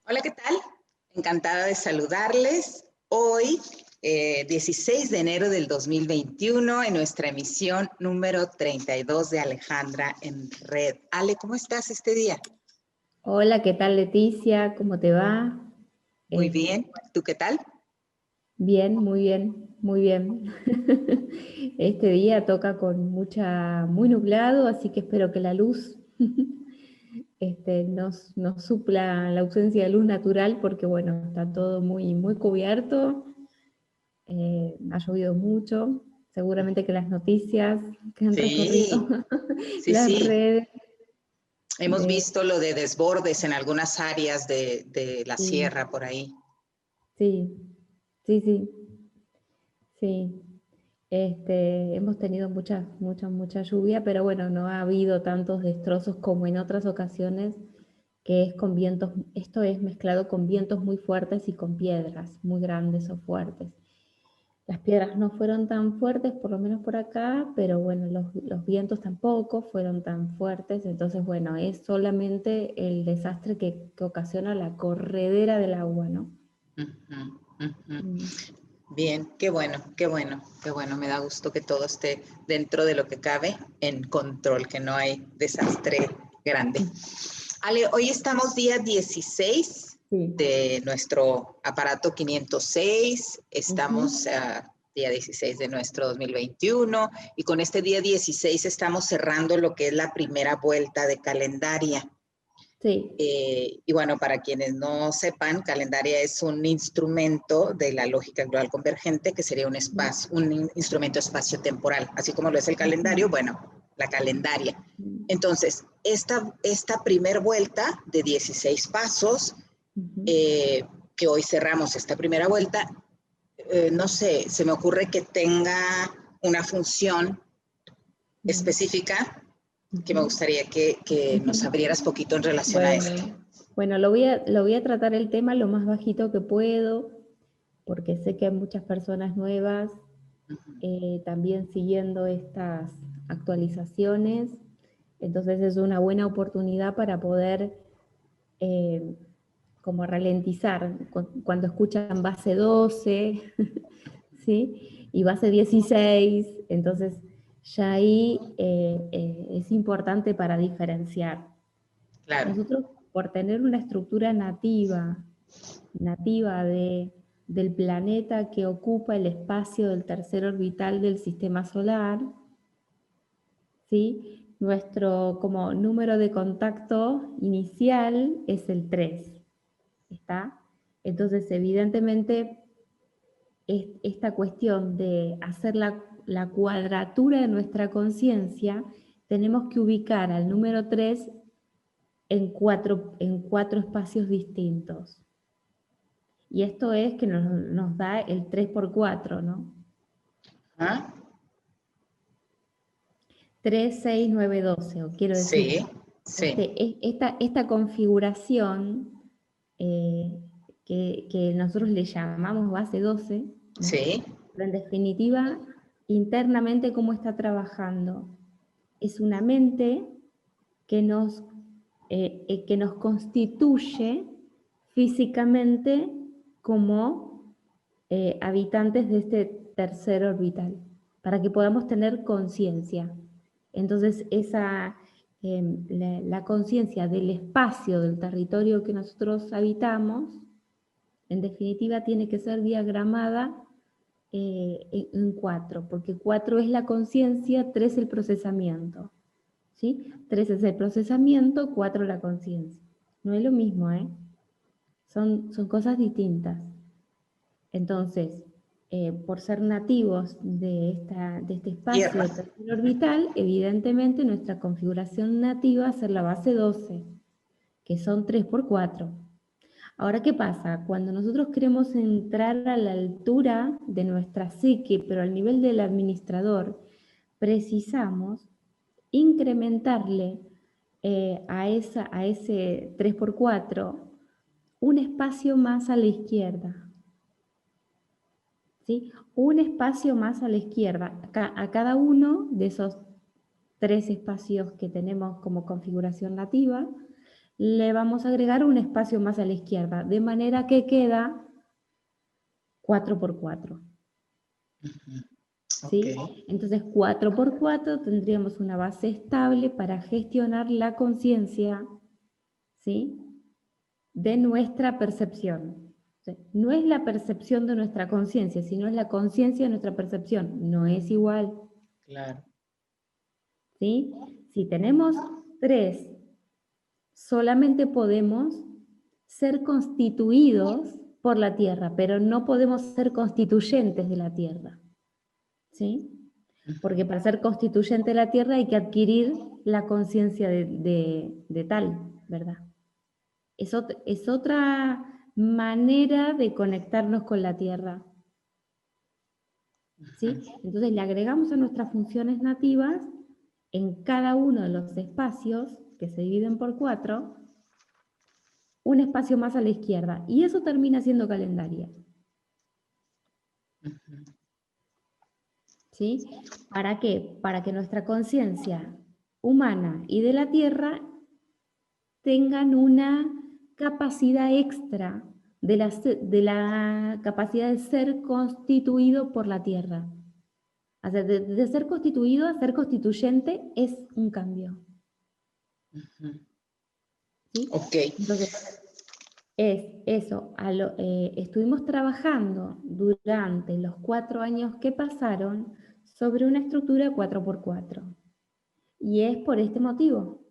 Hola, ¿qué tal? Encantada de saludarles. Hoy, 16 de enero del 2021, en nuestra emisión número 32 de Alejandra en Red. Ale, ¿cómo estás este día? Hola, ¿qué tal, Leticia? ¿Cómo te va? Muy bien. ¿Tú qué tal? Bien, muy bien, muy bien. Este día toca con muy nublado, así que espero que la luz nos supla la ausencia de luz natural, porque bueno, está todo muy cubierto, ha llovido mucho, seguramente que las noticias que han recorrido Sí, sí, las sí. redes Hemos de... visto lo de desbordes en algunas áreas de la Sí, sierra por ahí. sí, sí, sí. Sí, hemos tenido mucha lluvia, pero bueno, no ha habido tantos destrozos como en otras ocasiones, que es con vientos, esto es mezclado con vientos muy fuertes y con piedras muy grandes o fuertes. Las piedras no fueron tan fuertes, por lo menos por acá, pero bueno, los vientos tampoco fueron tan fuertes, entonces bueno, es solamente el desastre que ocasiona la corredera del agua, ¿no? Ujú, ujú. Mm. Bien, qué bueno, qué bueno, qué bueno. Me da gusto que todo esté dentro de lo que cabe en control, que no hay desastre grande. Ale, hoy estamos día 16 Sí. de nuestro aparato 506, estamos Ujú. día 16 de nuestro 2021 y con este día 16 estamos cerrando lo que es la primera vuelta de calendaria. Sí. Y bueno, para quienes no sepan, calendaria es un instrumento de la lógica global convergente que sería un instrumento espacio-temporal, así como lo es el calendario, Ujú. bueno, la calendaria. Ujú. Entonces, esta primer vuelta de 16 pasos, Ujú. eh, que hoy cerramos esta primera vuelta, no sé, se me ocurre que tenga una función específica que me Ujú. gustaría que nos abrieras poquito en relación a esto. Bueno, bueno, lo voy a tratar el tema lo más bajito que puedo, porque sé que hay muchas personas nuevas también siguiendo estas actualizaciones, entonces es una buena oportunidad para poder eh, como ralentizar cuando escuchan base 12, ¿sí? Y base 16, entonces ya ahí es importante para diferenciar. Claro. Nosotros, por tener una estructura nativa del planeta que ocupa el espacio del tercer orbital del sistema solar, ¿sí? Nuestro como número de contacto inicial es el 3, ¿está? Entonces, evidentemente, esta cuestión de hacer la cuadratura de nuestra conciencia, tenemos que ubicar al número 3 en cuatro espacios distintos. Y esto es que nos da el 3 por 4, ¿no? ¿Ah? 3, 6, 9, 12, o quiero Sí, decir, sí, esta configuración que nosotros le llamamos base 12, ¿no? sí, Pero en definitiva, internamente, ¿cómo está trabajando? Es una mente que nos constituye físicamente como habitantes de este tercer orbital, para que podamos tener conciencia. Entonces, la conciencia del espacio, del territorio que nosotros habitamos, en definitiva, tiene que ser diagramada en 4, porque 4 es la conciencia, 3 el procesamiento. ¿Sí? 3 es el procesamiento, 4 la conciencia. No es lo mismo, ¿eh? Son cosas distintas. Entonces, por ser nativos de este espacio tierra. de tercer orbital, evidentemente nuestra configuración nativa va a ser la base 12, que son 3 por 4. Ahora, ¿qué pasa? Cuando nosotros queremos entrar a la altura de nuestra psique, pero al nivel del administrador, precisamos incrementarle a ese 3 por 4 un espacio más a la izquierda, ¿sí? Un espacio más a la izquierda. A cada uno de esos 3 espacios que tenemos como configuración nativa, le vamos a agregar un espacio más a la izquierda, de manera que queda 4×4. ¿Sí? Ok. Entonces 4×4 tendríamos una base estable para gestionar la conciencia, ¿sí?, de nuestra percepción. O sea, no es la percepción de nuestra conciencia, sino es la conciencia de nuestra percepción. No es igual. Claro. ¿Sí? Si tenemos 3, solamente podemos ser constituidos por la Tierra, pero no podemos ser constituyentes de la Tierra. ¿Sí? Porque para ser constituyente de la Tierra hay que adquirir la conciencia de tal, ¿verdad? Es otra manera de conectarnos con la Tierra. ¿Sí? Entonces le agregamos a nuestras funciones nativas, en cada uno de los espacios, que se dividen por 4, un espacio más a la izquierda. Y eso termina siendo calendaria. ¿Sí? ¿Para qué? Para que nuestra conciencia humana y de la Tierra tengan una capacidad extra de la capacidad de ser constituido por la Tierra. O sea, de ser constituido a ser constituyente es un cambio. ¿Sí? Ok. Entonces, es eso. Estuvimos trabajando durante los 4 años que pasaron sobre una estructura 4×4. Y es por este motivo,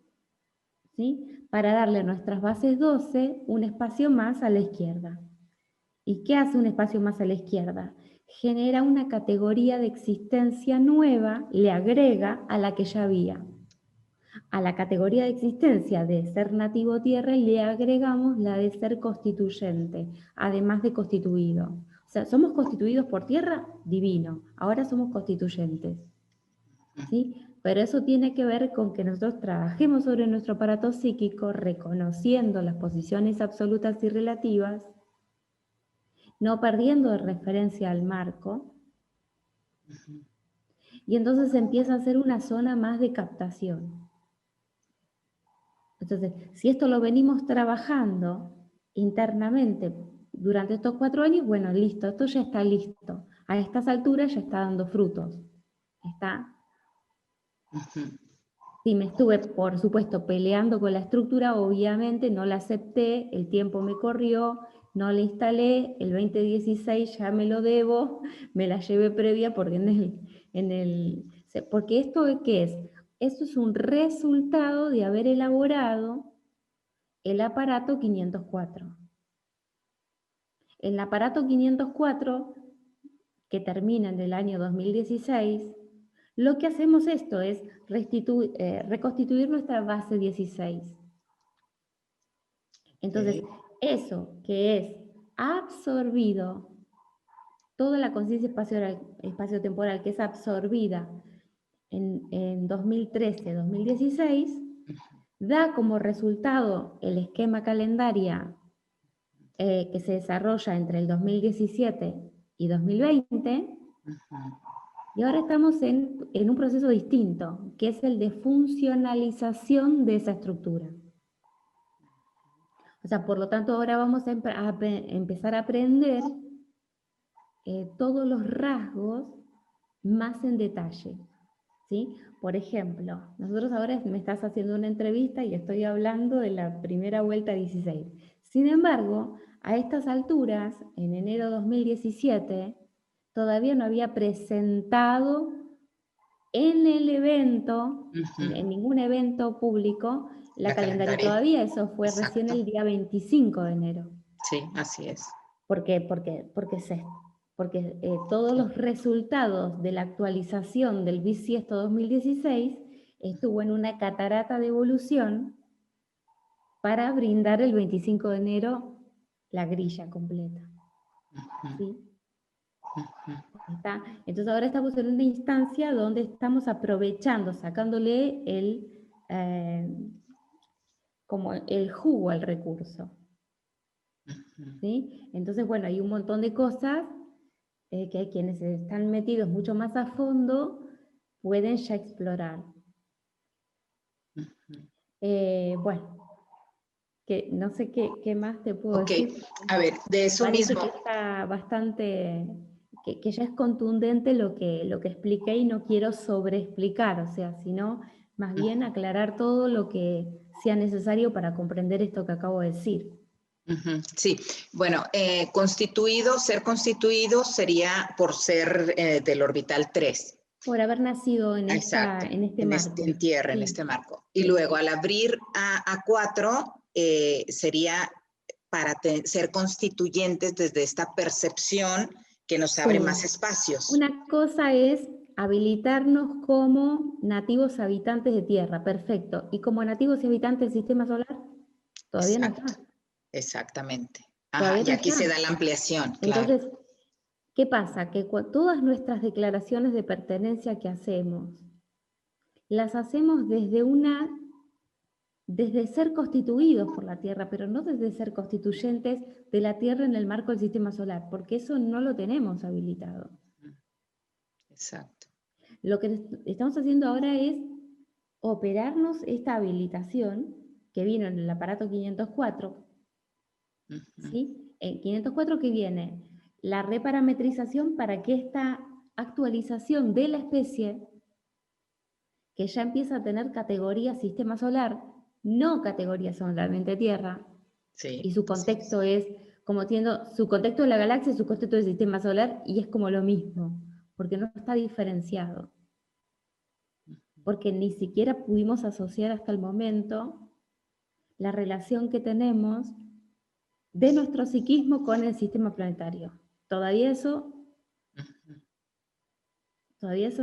¿sí? Para darle a nuestras bases 12 un espacio más a la izquierda. ¿Y qué hace un espacio más a la izquierda? Genera una categoría de existencia nueva, le agrega a la que ya había. A la categoría de existencia de ser nativo tierra le agregamos la de ser constituyente, además de constituido. O sea, ¿somos constituidos por tierra? Divino. Ahora somos constituyentes. ¿Sí? Pero eso tiene que ver con que nosotros trabajemos sobre nuestro aparato psíquico, reconociendo las posiciones absolutas y relativas, no perdiendo de referencia al marco, y entonces empieza a ser una zona más de captación. Entonces, si esto lo venimos trabajando internamente durante estos 4 años, bueno, listo, esto ya está listo. A estas alturas ya está dando frutos. Está. Si me estuve, por supuesto, peleando con la estructura, obviamente no la acepté, el tiempo me corrió, no la instalé, el 2016 ya me lo debo, me la llevé previa porque porque esto, ¿qué es? Esto es un resultado de haber elaborado el aparato 504. El aparato 504, que termina en el año 2016, lo que hacemos esto es reconstituir nuestra base 16. Entonces, eso que es absorbido, toda la conciencia espacio-temporal que es absorbida en 2013, 2016, da como resultado el esquema calendaria que se desarrolla entre el 2017 y 2020, y ahora estamos en un proceso distinto, que es el de funcionalización de esa estructura. O sea, por lo tanto, ahora vamos a empezar a aprender todos los rasgos más en detalle, ¿sí? Por ejemplo, nosotros ahora me estás haciendo una entrevista y estoy hablando de la primera vuelta 16. Sin embargo, a estas alturas, en enero de 2017, todavía no había presentado en el evento, en ningún evento público, la calendaria todavía. Eso fue recién el día 25 de enero. Sí, así es. ¿Por qué? Porque todos los resultados de la actualización del bisiesto 2016 estuvo en una catarata de evolución para brindar el 25 de enero la grilla completa. ¿Sí? ¿Está? Entonces ahora estamos en una instancia donde estamos aprovechando, sacándole como el jugo al recurso. ¿Sí? Entonces, bueno, hay un montón de cosas que hay quienes están metidos mucho más a fondo pueden ya explorar. Bueno, que no sé qué más te puedo Ok, decir. a ver, de eso Parece mismo. que está bastante, que ya es contundente lo que expliqué y no quiero sobreexplicar, o sea, sino más bien aclarar todo lo que sea necesario para comprender esto que acabo de decir. Sí, bueno, ser constituido sería por ser del orbital 3. Por haber nacido Exacto, en este marco. en tierra, en Sí, este marco. Y sí. luego al abrir a 4 sería para ser constituyentes desde esta percepción que nos abre más Sí. espacios. Una cosa es habilitarnos como nativos habitantes de tierra, perfecto. Y como nativos y habitantes del sistema solar, todavía no Exacto, está. exactamente. Ajá, Todavía y no aquí se está. da la ampliación, claro. Entonces, ¿qué pasa? Que todas nuestras declaraciones de pertenencia que hacemos, las hacemos desde ser constituidos por la Tierra, pero no desde ser constituyentes de la Tierra en el marco del sistema solar, porque eso no lo tenemos habilitado. Exacto. Lo que estamos haciendo ahora es operarnos esta habilitación que vino en el aparato 504, ¿sí? En 504 que viene la reparametrización para que esta actualización de la especie, que ya empieza a tener categoría sistema solar, no categoría solamente Tierra, Sí, y su contexto es como siendo, su contexto de la galaxia, su contexto del sistema solar, y es como lo mismo, porque no está diferenciado. Porque ni siquiera pudimos asociar hasta el momento la relación que tenemos de nuestro psiquismo con el sistema planetario. Todavía eso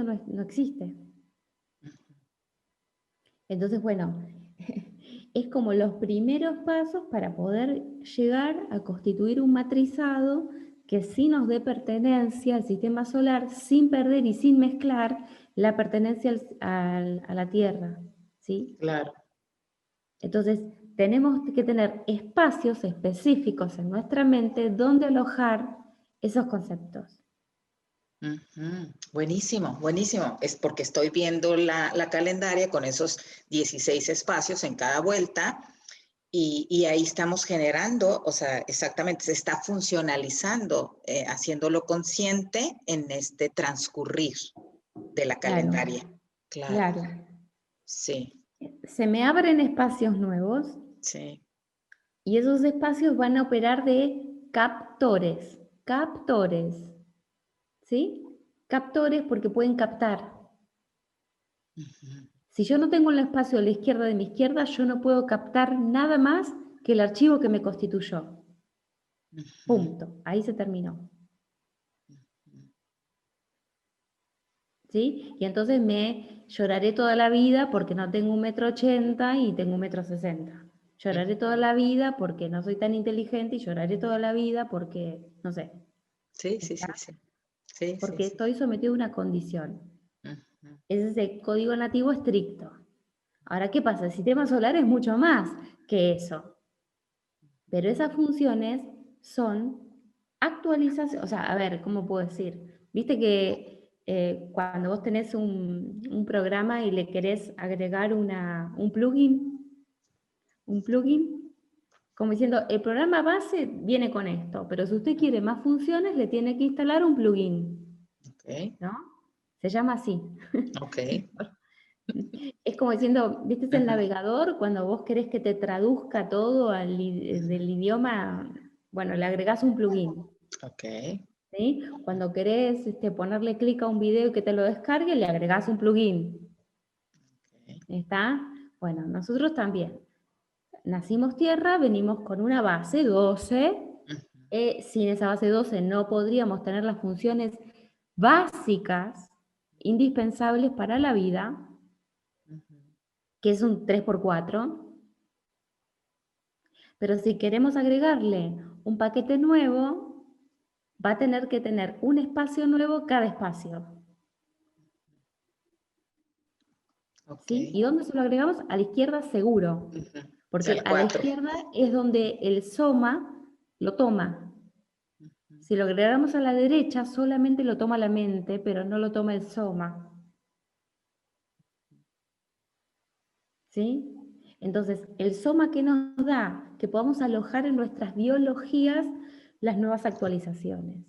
no existe. Entonces, bueno, es como los primeros pasos para poder llegar a constituir un matrizado que sí nos dé pertenencia al sistema solar sin perder y sin mezclar la pertenencia a la Tierra, ¿sí? claro. Entonces, tenemos que tener espacios específicos en nuestra mente donde alojar esos conceptos. Buenísimo, buenísimo. Es porque estoy viendo la calendaria con esos 16 espacios en cada vuelta y ahí estamos generando, o sea, exactamente, se está funcionalizando, haciéndolo consciente en este transcurrir de la Claro, calendaria. Claro, claro. sí, Se me abren espacios nuevos sí. y esos espacios van a operar de captores, ¿sí? Captores porque pueden captar. Si yo no tengo un espacio a la izquierda de mi izquierda, yo no puedo captar nada más que el archivo que me constituyó. Punto. Ahí se terminó. ¿Sí? Y entonces me lloraré toda la vida porque no tengo 1,80 m y tengo 1,60 m. Lloraré toda la vida porque no soy tan inteligente y lloraré toda la vida porque, no sé, Sí, sí, ¿está? sí, sí. Sí, sí, Porque sí. estoy sometido a una condición. Ujú. Ese es el código nativo estricto. Ahora, ¿qué pasa? El sistema solar es mucho más que eso. Pero esas funciones son actualización, o sea, a ver, ¿cómo puedo decir? Viste que cuando vos tenés un programa y le querés agregar un plugin, como diciendo, el programa base viene con esto, pero si usted quiere más funciones, le tiene que instalar un plugin, Ok, ¿no? Se llama así. ok. Es como diciendo, ¿viste el Ujú, navegador? Cuando vos querés que te traduzca todo del idioma, bueno, le agregás un plugin, ok. ¿sí? Cuando querés ponerle clic a un video y que te lo descargue, le agregás un plugin, Ok. ¿está? Bueno, nosotros también. Nacimos tierra, venimos con una base 12, Ujú, sin esa base 12 no podríamos tener las funciones básicas, indispensables para la vida, ujú. que es un 3x4. Pero si queremos agregarle un paquete nuevo, va a tener que tener un espacio nuevo cada espacio. Ok. ¿Sí? ¿Y dónde se lo agregamos? A la izquierda seguro, Ujú. O sea, porque el a la 4. izquierda es donde el soma lo toma. Si lo agregamos a la derecha, solamente lo toma la mente, pero no lo toma el soma. ¿Sí? Entonces, el soma que nos da que podamos alojar en nuestras biologías las nuevas actualizaciones.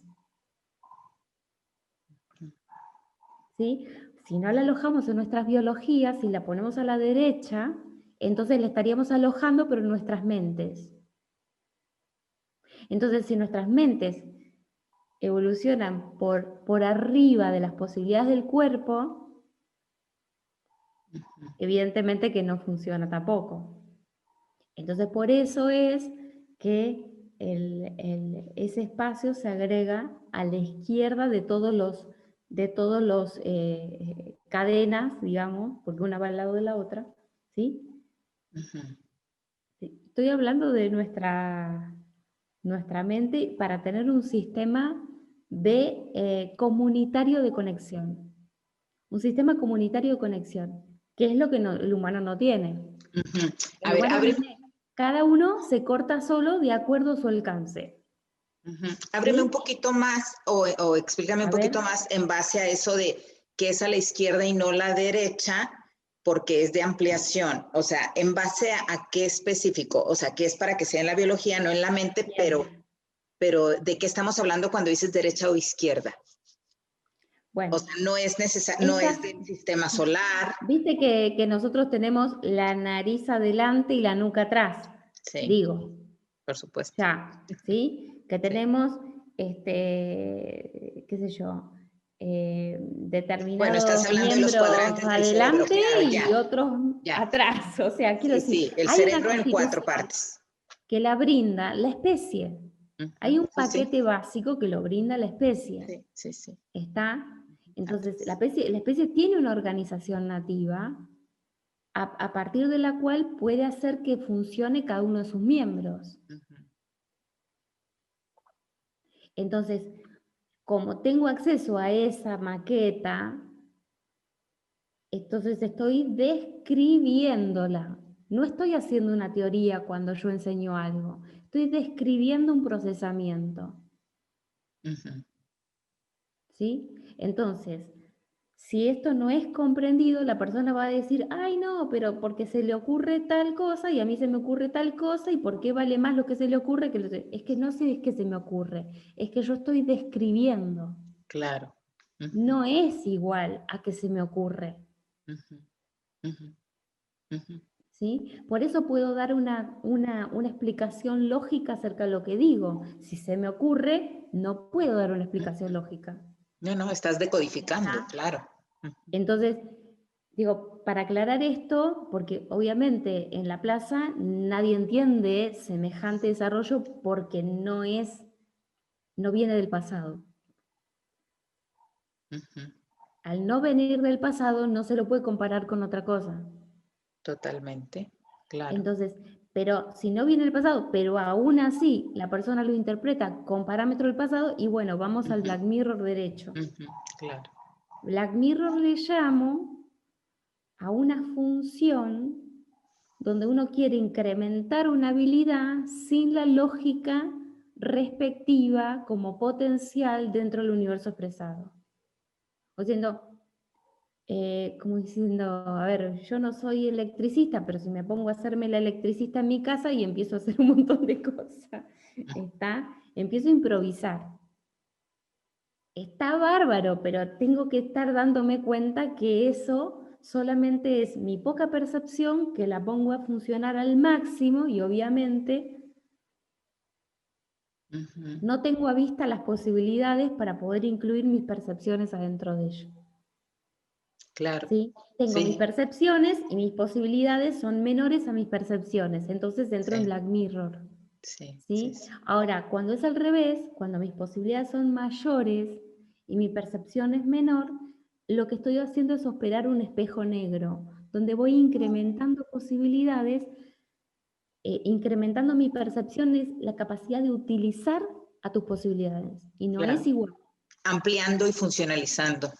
¿Sí? Si no la alojamos en nuestras biologías, si la ponemos a la derecha, entonces la estaríamos alojando, pero en nuestras mentes. Entonces, si nuestras mentes evolucionan por arriba de las posibilidades del cuerpo, evidentemente que no funciona tampoco. Entonces, por eso es que ese espacio se agrega a la izquierda de todos los cadenas, digamos, porque una va al lado de la otra, ¿sí? Sí. Estoy hablando de nuestra mente para tener un sistema comunitario de conexión. Un sistema comunitario de conexión, que es lo que el humano no tiene. A ver, Cada uno se corta solo de acuerdo a su alcance. Ábreme un poquito más o explícame un poquito más en base a eso de que es a la izquierda y no la derecha, porque es de ampliación. O sea, ¿en base a qué específico? O sea, que es para que sea en la biología, no en la mente, pero ¿de qué estamos hablando cuando dices derecha o izquierda? Bueno, o sea, no es necesario, no es del sistema solar. Viste que nosotros tenemos la nariz adelante y la nuca atrás. Sí. Digo. Por supuesto. Ya, ¿sí? Que tenemos, qué sé yo, determinados miembros de adelante cerebro, claro, y otros atrás. O sea, quiero decir, el cerebro en 4 partes. Que la brinda la especie. Hay un paquete básico que lo brinda la especie. Sí. ¿Está? Entonces, la especie tiene una organización nativa a partir de la cual puede hacer que funcione cada uno de sus miembros. Entonces, como tengo acceso a esa maqueta, entonces estoy describiendo,la. No estoy haciendo una teoría cuando yo enseño algo. Estoy describiendo un procesamiento. ¿Sí? Entonces, si esto no es comprendido, la persona va a decir, ay no, pero porque se le ocurre tal cosa y a mí se me ocurre tal cosa, y por qué vale más lo que se le ocurre que lo que... Es que no sé, es que se me ocurre, es que yo estoy describiendo. Claro. No es igual a que se me ocurre. ¿Sí? Por eso puedo dar una explicación lógica acerca de lo que digo. Si se me ocurre, no puedo dar una explicación lógica. No, estás decodificando, claro. Entonces, digo, para aclarar esto, porque obviamente en la plaza nadie entiende semejante desarrollo porque no viene del pasado. Al no venir del pasado, no se lo puede comparar con otra cosa. Totalmente, claro. Entonces, pero si no viene del pasado, pero aún así la persona lo interpreta con parámetro del pasado, y bueno, vamos al Black Mirror derecho. Claro. Black Mirror le llamo a una función donde uno quiere incrementar una habilidad sin la lógica respectiva como potencial dentro del universo expresado. O siendo, como diciendo, a ver, yo no soy electricista, pero si me pongo a hacerme la electricista en mi casa y empiezo a hacer un montón de cosas, empiezo a improvisar. Está bárbaro, pero tengo que estar dándome cuenta que eso solamente es mi poca percepción, que la pongo a funcionar al máximo y obviamente no tengo a vista las posibilidades para poder incluir mis percepciones adentro de ello. Claro. ¿Sí? Tengo mis percepciones y mis posibilidades son menores a mis percepciones, entonces entro en Black Mirror. ¿Sí? Ahora, cuando es al revés, cuando mis posibilidades son mayores y mi percepción es menor, lo que estoy haciendo es operar un espejo negro, donde voy incrementando posibilidades, incrementando mi percepción es la capacidad de utilizar a tus posibilidades, y no es igual. Ampliando y funcionalizando.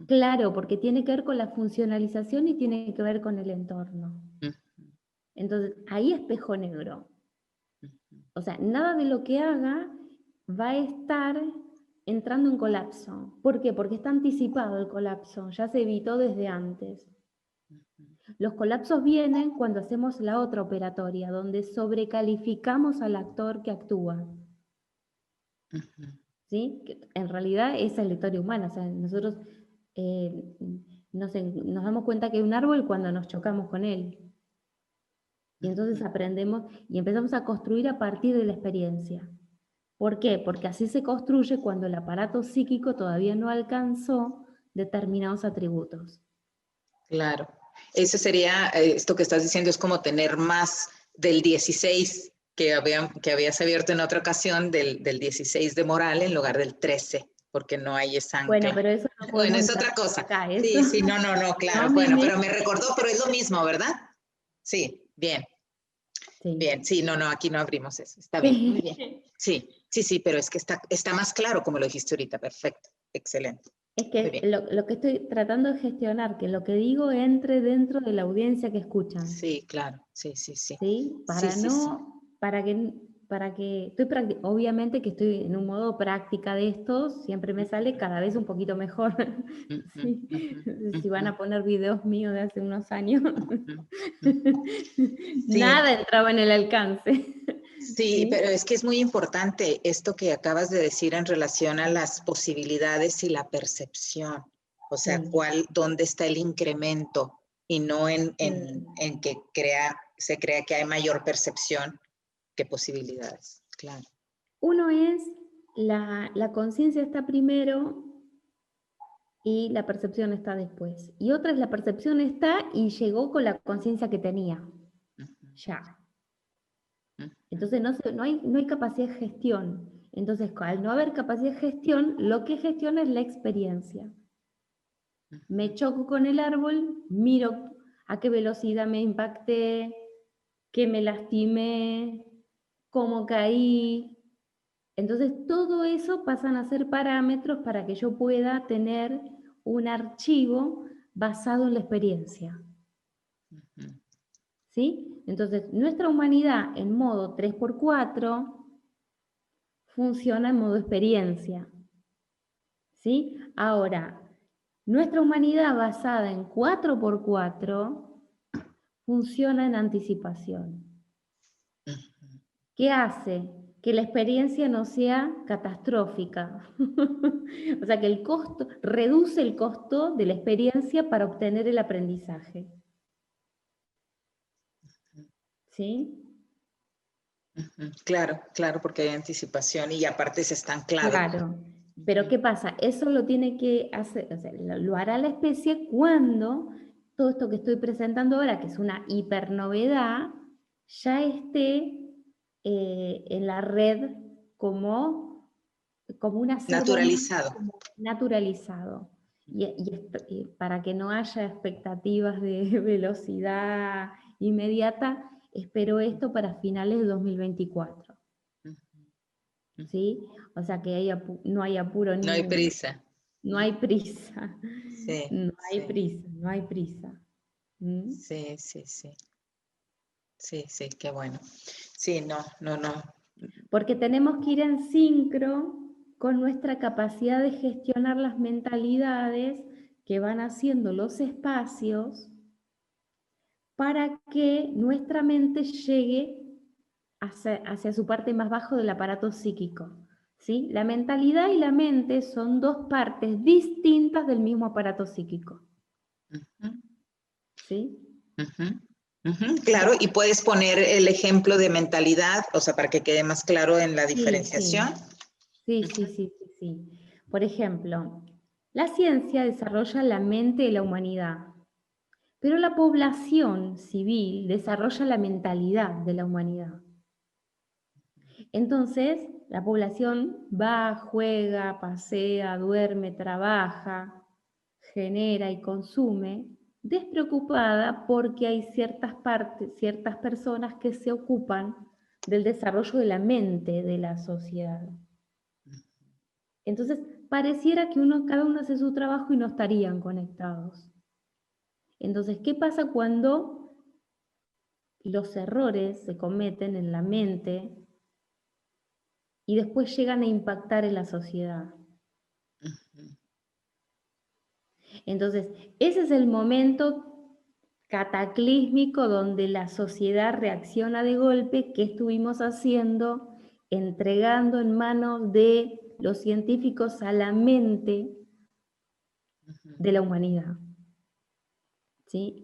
Claro, porque tiene que ver con la funcionalización y tiene que ver con el entorno. Entonces, ahí espejo negro. O sea, nada de lo que haga va a estar entrando en colapso. ¿Por qué? Porque está anticipado el colapso, ya se evitó desde antes. Los colapsos vienen cuando hacemos la otra operatoria, donde sobrecalificamos al actor que actúa. ¿Sí? Que en realidad esa es la historia humana. O sea, nosotros nos damos cuenta que hay un árbol cuando nos chocamos con él. Y entonces aprendemos y empezamos a construir a partir de la experiencia. ¿Por qué? Porque así se construye cuando el aparato psíquico todavía no alcanzó determinados atributos. Claro. Eso sería, esto que estás diciendo es como tener más del 16 que habías abierto en otra ocasión, del 16 de moral en lugar del 13, porque no hay esa Bueno, ancla. pero eso no Bueno, podemos es entrar otra cosa. acá, eso. Sí, sí, no, claro. No me Bueno, pero meto. me recordó, pero es lo mismo, ¿verdad? Sí, bien, Sí. bien. Sí, no, aquí no abrimos eso. Está bien, muy bien. Sí, sí, pero es que está más claro como lo dijiste ahorita. Perfecto, excelente. Es Muy que bien. lo que estoy tratando de gestionar, que lo que digo entre dentro de la audiencia que escuchan. Sí, claro, sí. ¿Sí? Sí, Para no, para que, obviamente que estoy en un modo práctica de esto, siempre me sale cada vez un poquito mejor. Sí. Si van a poner videos míos de hace unos años, Sí, nada entraba en el alcance. sí, pero es que es muy importante esto que acabas de decir en relación a las posibilidades y la percepción. O sea, Sí. dónde está el incremento y no en Sí. que se crea que hay mayor percepción que posibilidades. Claro. Uno es, la conciencia está primero y la percepción está después. Y otra es la percepción está y llegó con la conciencia que tenía. Ya. Entonces no hay capacidad de gestión. Entonces, al no haber capacidad de gestión, lo que gestiona es la experiencia. Me choco con el árbol, miro a qué velocidad me impacté, qué me lastimé, cómo caí. Entonces, todo eso pasan a ser parámetros para que yo pueda tener un archivo basado en la experiencia. ¿Sí? Entonces, nuestra humanidad en modo 3x4 funciona en modo experiencia. ¿Sí? Ahora, nuestra humanidad basada en 4x4 funciona en anticipación. ¿Qué hace? Que la experiencia no sea catastrófica. O sea, que el costo, reduce el costo de la experiencia para obtener el aprendizaje. ¿Sí? Claro, porque hay anticipación y aparte es estancado. Claro. Pero ¿qué pasa? Eso lo tiene que hacer, o sea, lo hará la especie cuando todo esto que estoy presentando ahora, que es una hipernovedad, ya esté en la red como un acervo más Naturalizado. naturalizado. Y para que no haya expectativas de velocidad inmediata, espero esto para finales de 2024. ¿Sí? O sea que no hay apuro No hay ninguno. prisa. No hay prisa. Sí, No hay prisa, no hay prisa. ¿Mm? sí. Sí, qué bueno. Sí, no. Porque tenemos que ir en sincro con nuestra capacidad de gestionar las mentalidades que van haciendo los espacios para que nuestra mente llegue hacia su parte más bajo del aparato psíquico. ¿Sí? La mentalidad y la mente son dos partes distintas del mismo aparato psíquico. ¿Sí? Claro, y puedes poner el ejemplo de mentalidad, o sea, para que quede más claro en la diferenciación. Sí. Por ejemplo, la ciencia desarrolla la mente de la humanidad, pero la población civil desarrolla la mentalidad de la humanidad. Entonces, la población va, juega, pasea, duerme, trabaja, genera y consume, despreocupada porque hay ciertas personas que se ocupan del desarrollo de la mente de la sociedad. Entonces, pareciera que cada uno hace su trabajo y no estarían conectados. Entonces, ¿qué pasa cuando los errores se cometen en la mente y después llegan a impactar en la sociedad? Entonces, ese es el momento cataclísmico donde la sociedad reacciona de golpe. ¿Qué estuvimos haciendo? Entregando en manos de los científicos a la mente de la humanidad, ¿sí?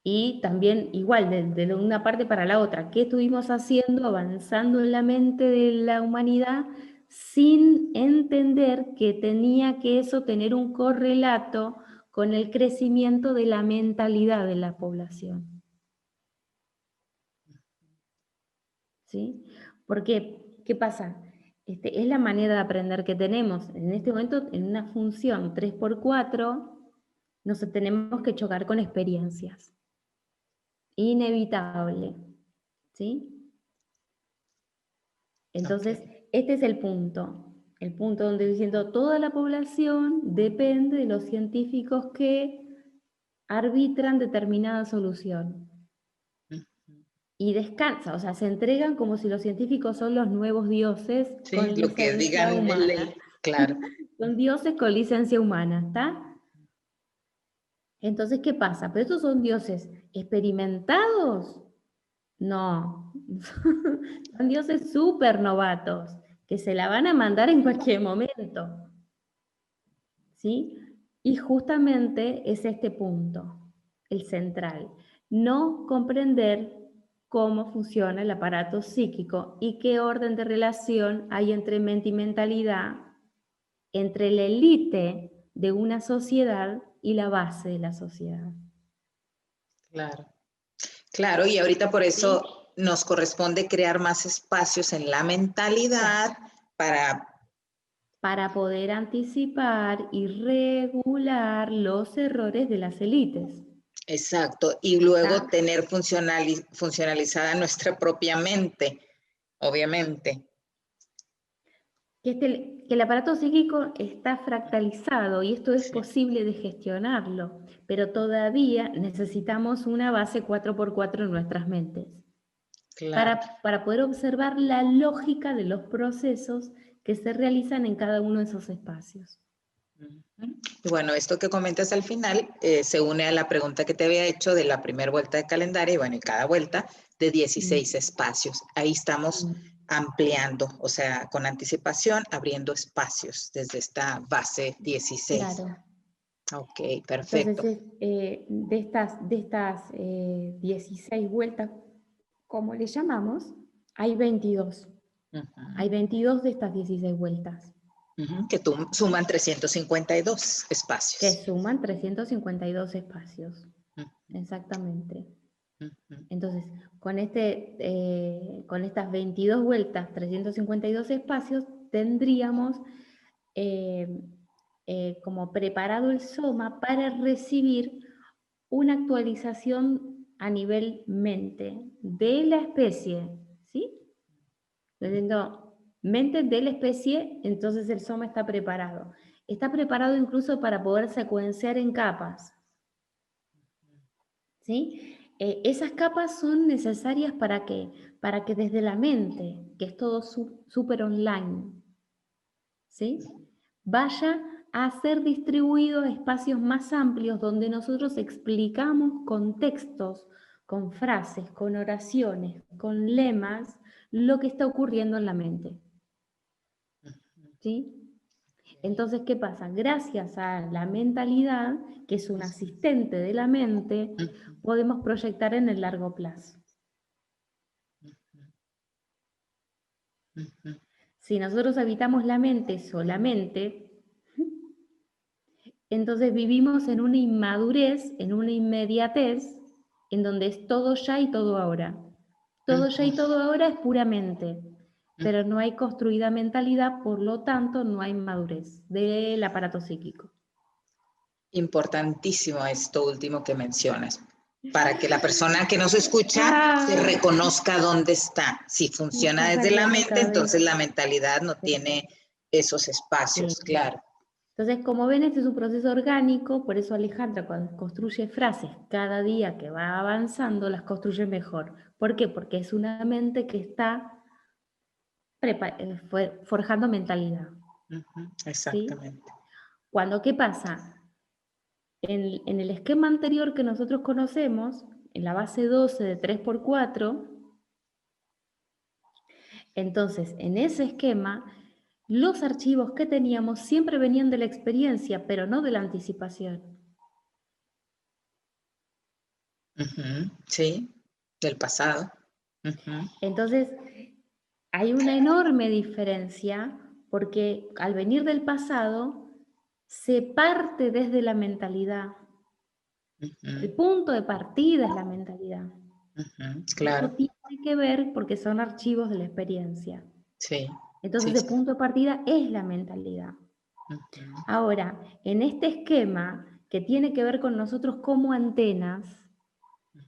Y también igual, de una parte para la otra, ¿qué estuvimos haciendo? Avanzando en la mente de la humanidad sin entender que tenía que eso tener un correlato con el crecimiento de la mentalidad de la población. ¿Sí? Porque, ¿qué pasa? Es la manera de aprender que tenemos. En este momento, en una función 3x4, nos tenemos que chocar con experiencias. Inevitable. ¿Sí? Entonces, este es el punto donde estoy diciendo toda la población depende de los científicos que arbitran determinada solución. Y descansa, o sea, se entregan como si los científicos son los nuevos dioses con Sí, lo que licencia digan, humana. claro. Son dioses con licencia humana, ¿está? Entonces, ¿qué pasa? ¿Pero estos son dioses experimentados? No, son dioses súper novatos, que se la van a mandar en cualquier momento, ¿sí? Y justamente es este punto, el central, no comprender cómo funciona el aparato psíquico y qué orden de relación hay entre mente y mentalidad, entre la élite de una sociedad y la base de la sociedad. Claro. Claro, y ahorita por eso ¿Sí? nos corresponde crear más espacios en la mentalidad Para poder anticipar y regular los errores de las élites. exacto, y luego ¿Está? tener funcionalizada nuestra propia mente, obviamente. Que el aparato psíquico está fractalizado y esto es Sí, posible de gestionarlo, pero todavía necesitamos una base 4x4 en nuestras mentes claro. para poder observar la lógica de los procesos que se realizan en cada uno de esos espacios. Y bueno, esto que comentas al final se une a la pregunta que te había hecho de la primera vuelta de calendario, y bueno, y cada vuelta de 16 espacios. Ahí estamos ampliando, o sea, con anticipación, abriendo espacios desde esta base 16. Claro. Ok, Entonces, perfecto. de estas 16 vueltas, como le llamamos, hay 22. Hay 22 de estas 16 vueltas, Que suman 352 que espacios. suman 352 espacios. Exactamente. Entonces, con estas 22 vueltas, 352 espacios, tendríamos eh, como preparado el soma para recibir una actualización a nivel mente de la especie, ¿sí? Teniendo mente de la especie, entonces el soma está preparado. Está preparado incluso para poder secuenciar en capas, ¿sí? Esas capas son necesarias ¿para qué? Para que desde la mente, que es todo súper online, ¿sí? Vaya a ser distribuido a espacios más amplios donde nosotros explicamos con textos, con frases, con oraciones, con lemas, lo que está ocurriendo en la mente. ¿Sí? Entonces, ¿qué pasa? Gracias a la mentalidad, que es un asistente de la mente, podemos proyectar en el largo plazo. Si nosotros habitamos la mente solamente, entonces vivimos en una inmadurez, en una inmediatez, en donde es todo ya y todo ahora. Todo ya y todo ahora es puramente, pero no hay construida mentalidad, por lo tanto no hay madurez del aparato psíquico. Importantísimo esto último que mencionas, para que la persona que nos escucha se reconozca dónde está. Si funciona Se desde la mente, reconozca, entonces ¿ves? la mentalidad no Sí, tiene esos espacios, sí. claro. Entonces, como ven, este es un proceso orgánico, por eso Alejandra cuando construye frases cada día que va avanzando, las construye mejor. ¿Por qué? Porque es una mente que está forjando mentalidad. ¿Sí? Exactamente. Cuando, ¿qué pasa? en el esquema anterior que nosotros conocemos, en la base 12 de 3×4, entonces en ese esquema los archivos que teníamos siempre venían de la experiencia, pero no de la anticipación. Sí, del pasado. Entonces, hay una enorme diferencia porque al venir del pasado se parte desde la mentalidad. El punto de partida es la mentalidad. Claro. Eso tiene que ver porque son archivos de la experiencia. Sí. Entonces, Sí, el punto de partida es la mentalidad. Ahora, en este esquema que tiene que ver con nosotros como antenas,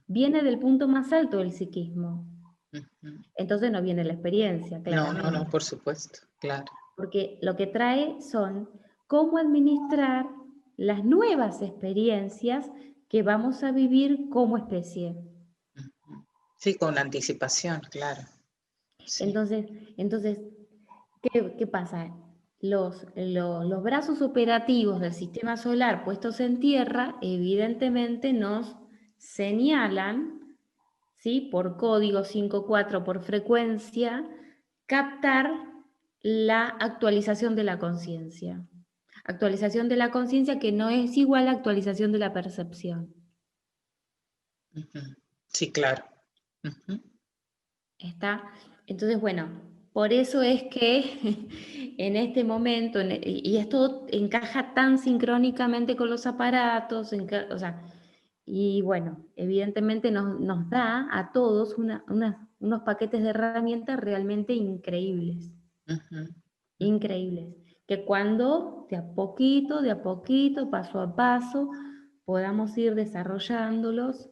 viene del punto más alto del psiquismo. Entonces no viene la experiencia, claramente. No, por supuesto, claro. Porque lo que trae son cómo administrar las nuevas experiencias que vamos a vivir como especie. Sí, con anticipación, claro. Sí. Entonces, ¿qué pasa? Los brazos operativos del sistema solar puestos en tierra evidentemente nos señalan, ¿sí? Por código 5.4 por frecuencia, captar la actualización de la conciencia. Actualización de la conciencia que no es igual a actualización de la percepción. Sí, claro. ¿Está? Entonces, bueno, por eso es que en este momento, y esto encaja tan sincrónicamente con los aparatos, o sea, y bueno, evidentemente nos da a todos unos paquetes de herramientas realmente increíbles. Increíbles. Que cuando de a poquito, paso a paso, podamos ir desarrollándolos,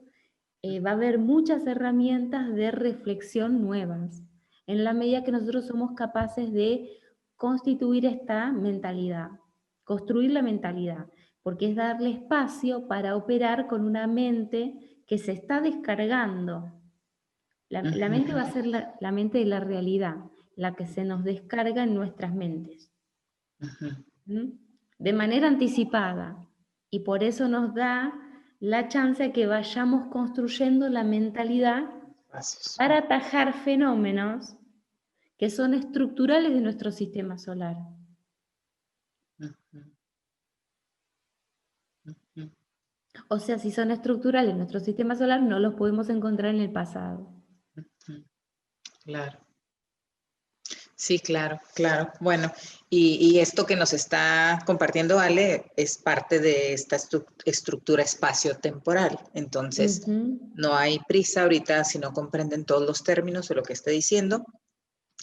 va a haber muchas herramientas de reflexión nuevas, en la medida que nosotros somos capaces de constituir esta mentalidad, construir la mentalidad, porque es darle espacio para operar con una mente que se está descargando. La mente va a ser la mente de la realidad, la que se nos descarga en nuestras mentes. De manera anticipada. Y por eso nos da la chance de que vayamos construyendo la mentalidad para atajar fenómenos que son estructurales de nuestro sistema solar. O sea, si son estructurales en nuestro sistema solar, no los podemos encontrar en el pasado. Claro. Sí, claro, claro. Bueno, y esto que nos está compartiendo Ale es parte de esta estructura espacio-temporal. Entonces, no hay prisa ahorita si no comprenden todos los términos de lo que esté diciendo.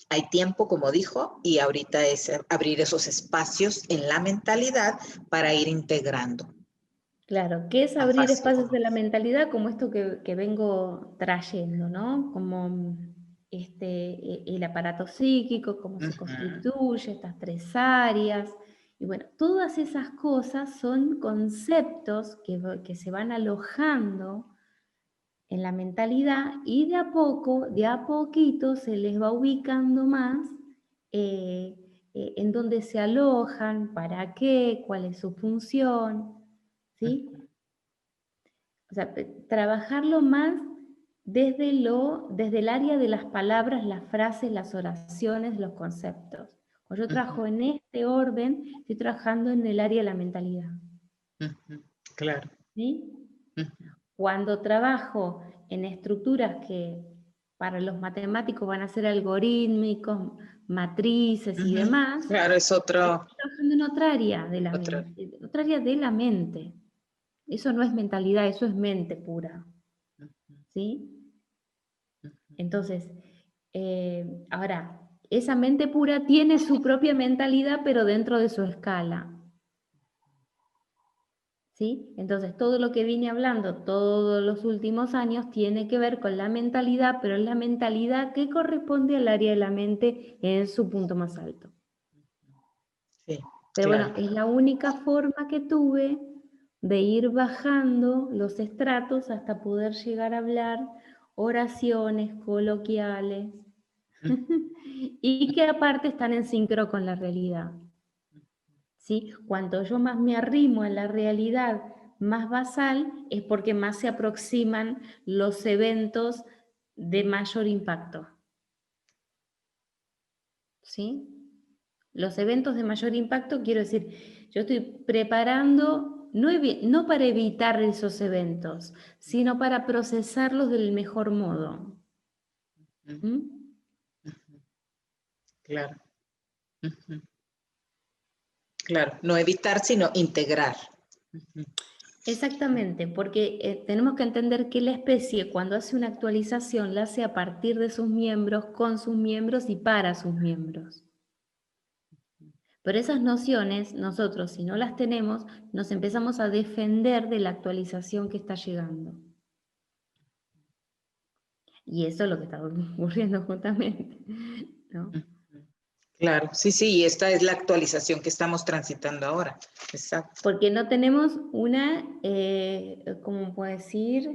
Hay tiempo, como dijo, y ahorita es abrir esos espacios en la mentalidad para ir integrando. Claro, ¿qué es abrir espacios de la mentalidad? Como esto que vengo trayendo, ¿no? Como el aparato psíquico, cómo se constituye, estas 3 áreas. Y bueno, todas esas cosas son conceptos que se van alojando en la mentalidad y de a poquito se les va ubicando más en dónde se alojan, para qué, cuál es su función, ¿sí? O sea, trabajarlo más desde el área de las palabras, las frases, las oraciones, los conceptos. Cuando yo trabajo en este orden, estoy trabajando en el área de la mentalidad. Claro. ¿Sí? Cuando trabajo en estructuras que para los matemáticos van a ser algorítmicos, matrices y demás, claro, es otro. estoy trabajando en otra área de la mente, otra área de la mente. Eso no es mentalidad, eso es mente pura. ¿Sí? Entonces, ahora, esa mente pura tiene su propia mentalidad, pero dentro de su escala. ¿Sí? Entonces, todo lo que vine hablando todos los últimos años tiene que ver con la mentalidad, pero es la mentalidad que corresponde al área de la mente en su punto más alto. Sí, pero claro. bueno, es la única forma que tuve de ir bajando los estratos hasta poder llegar a hablar oraciones coloquiales y que aparte están en sincro con la realidad. ¿Sí? Cuanto yo más me arrimo a la realidad más basal es porque más se aproximan los eventos de mayor impacto. ¿Sí? Los eventos de mayor impacto, quiero decir, yo estoy preparando, no para evitar esos eventos, sino para procesarlos del mejor modo. ¿Mm? Claro. Claro, no evitar, sino integrar. Exactamente, porque tenemos que entender que la especie cuando hace una actualización la hace a partir de sus miembros, con sus miembros y para sus miembros. Pero esas nociones, nosotros si no las tenemos, nos empezamos a defender de la actualización que está llegando. Y eso es lo que está ocurriendo justamente, ¿no? Claro, sí, sí, y esta es la actualización que estamos transitando ahora. Exacto. Porque no tenemos una, ¿cómo puedo decir?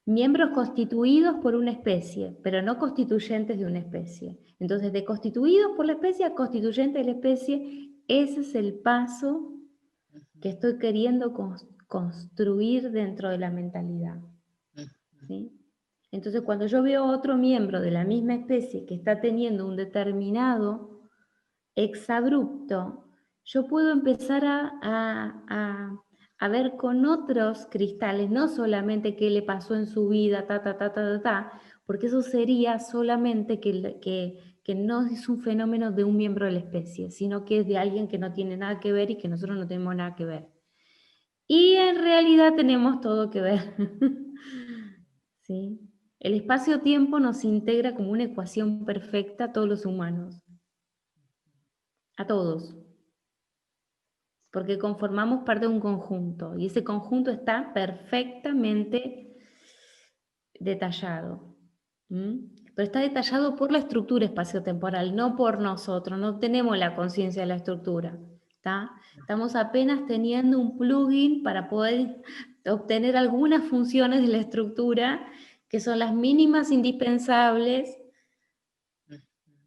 Miembros constituidos por una especie, pero no constituyentes de una especie. Entonces, de constituidos por la especie a constituyentes de la especie, ese es el paso que estoy queriendo construir dentro de la mentalidad. ¿Sí? Entonces, cuando yo veo otro miembro de la misma especie que está teniendo un determinado exabrupto, yo puedo empezar a ver con otros cristales, no solamente qué le pasó en su vida, porque eso sería solamente que no es un fenómeno de un miembro de la especie, sino que es de alguien que no tiene nada que ver y que nosotros no tenemos nada que ver. Y en realidad tenemos todo que ver. ¿Sí? El espacio-tiempo nos integra como una ecuación perfecta a todos los humanos. A todos. Porque conformamos parte de un conjunto. Y ese conjunto está perfectamente detallado. Pero está detallado por la estructura espaciotemporal, no por nosotros. No tenemos la conciencia de la estructura. ¿Está? Estamos apenas teniendo un plugin para poder obtener algunas funciones de la estructura que son las mínimas indispensables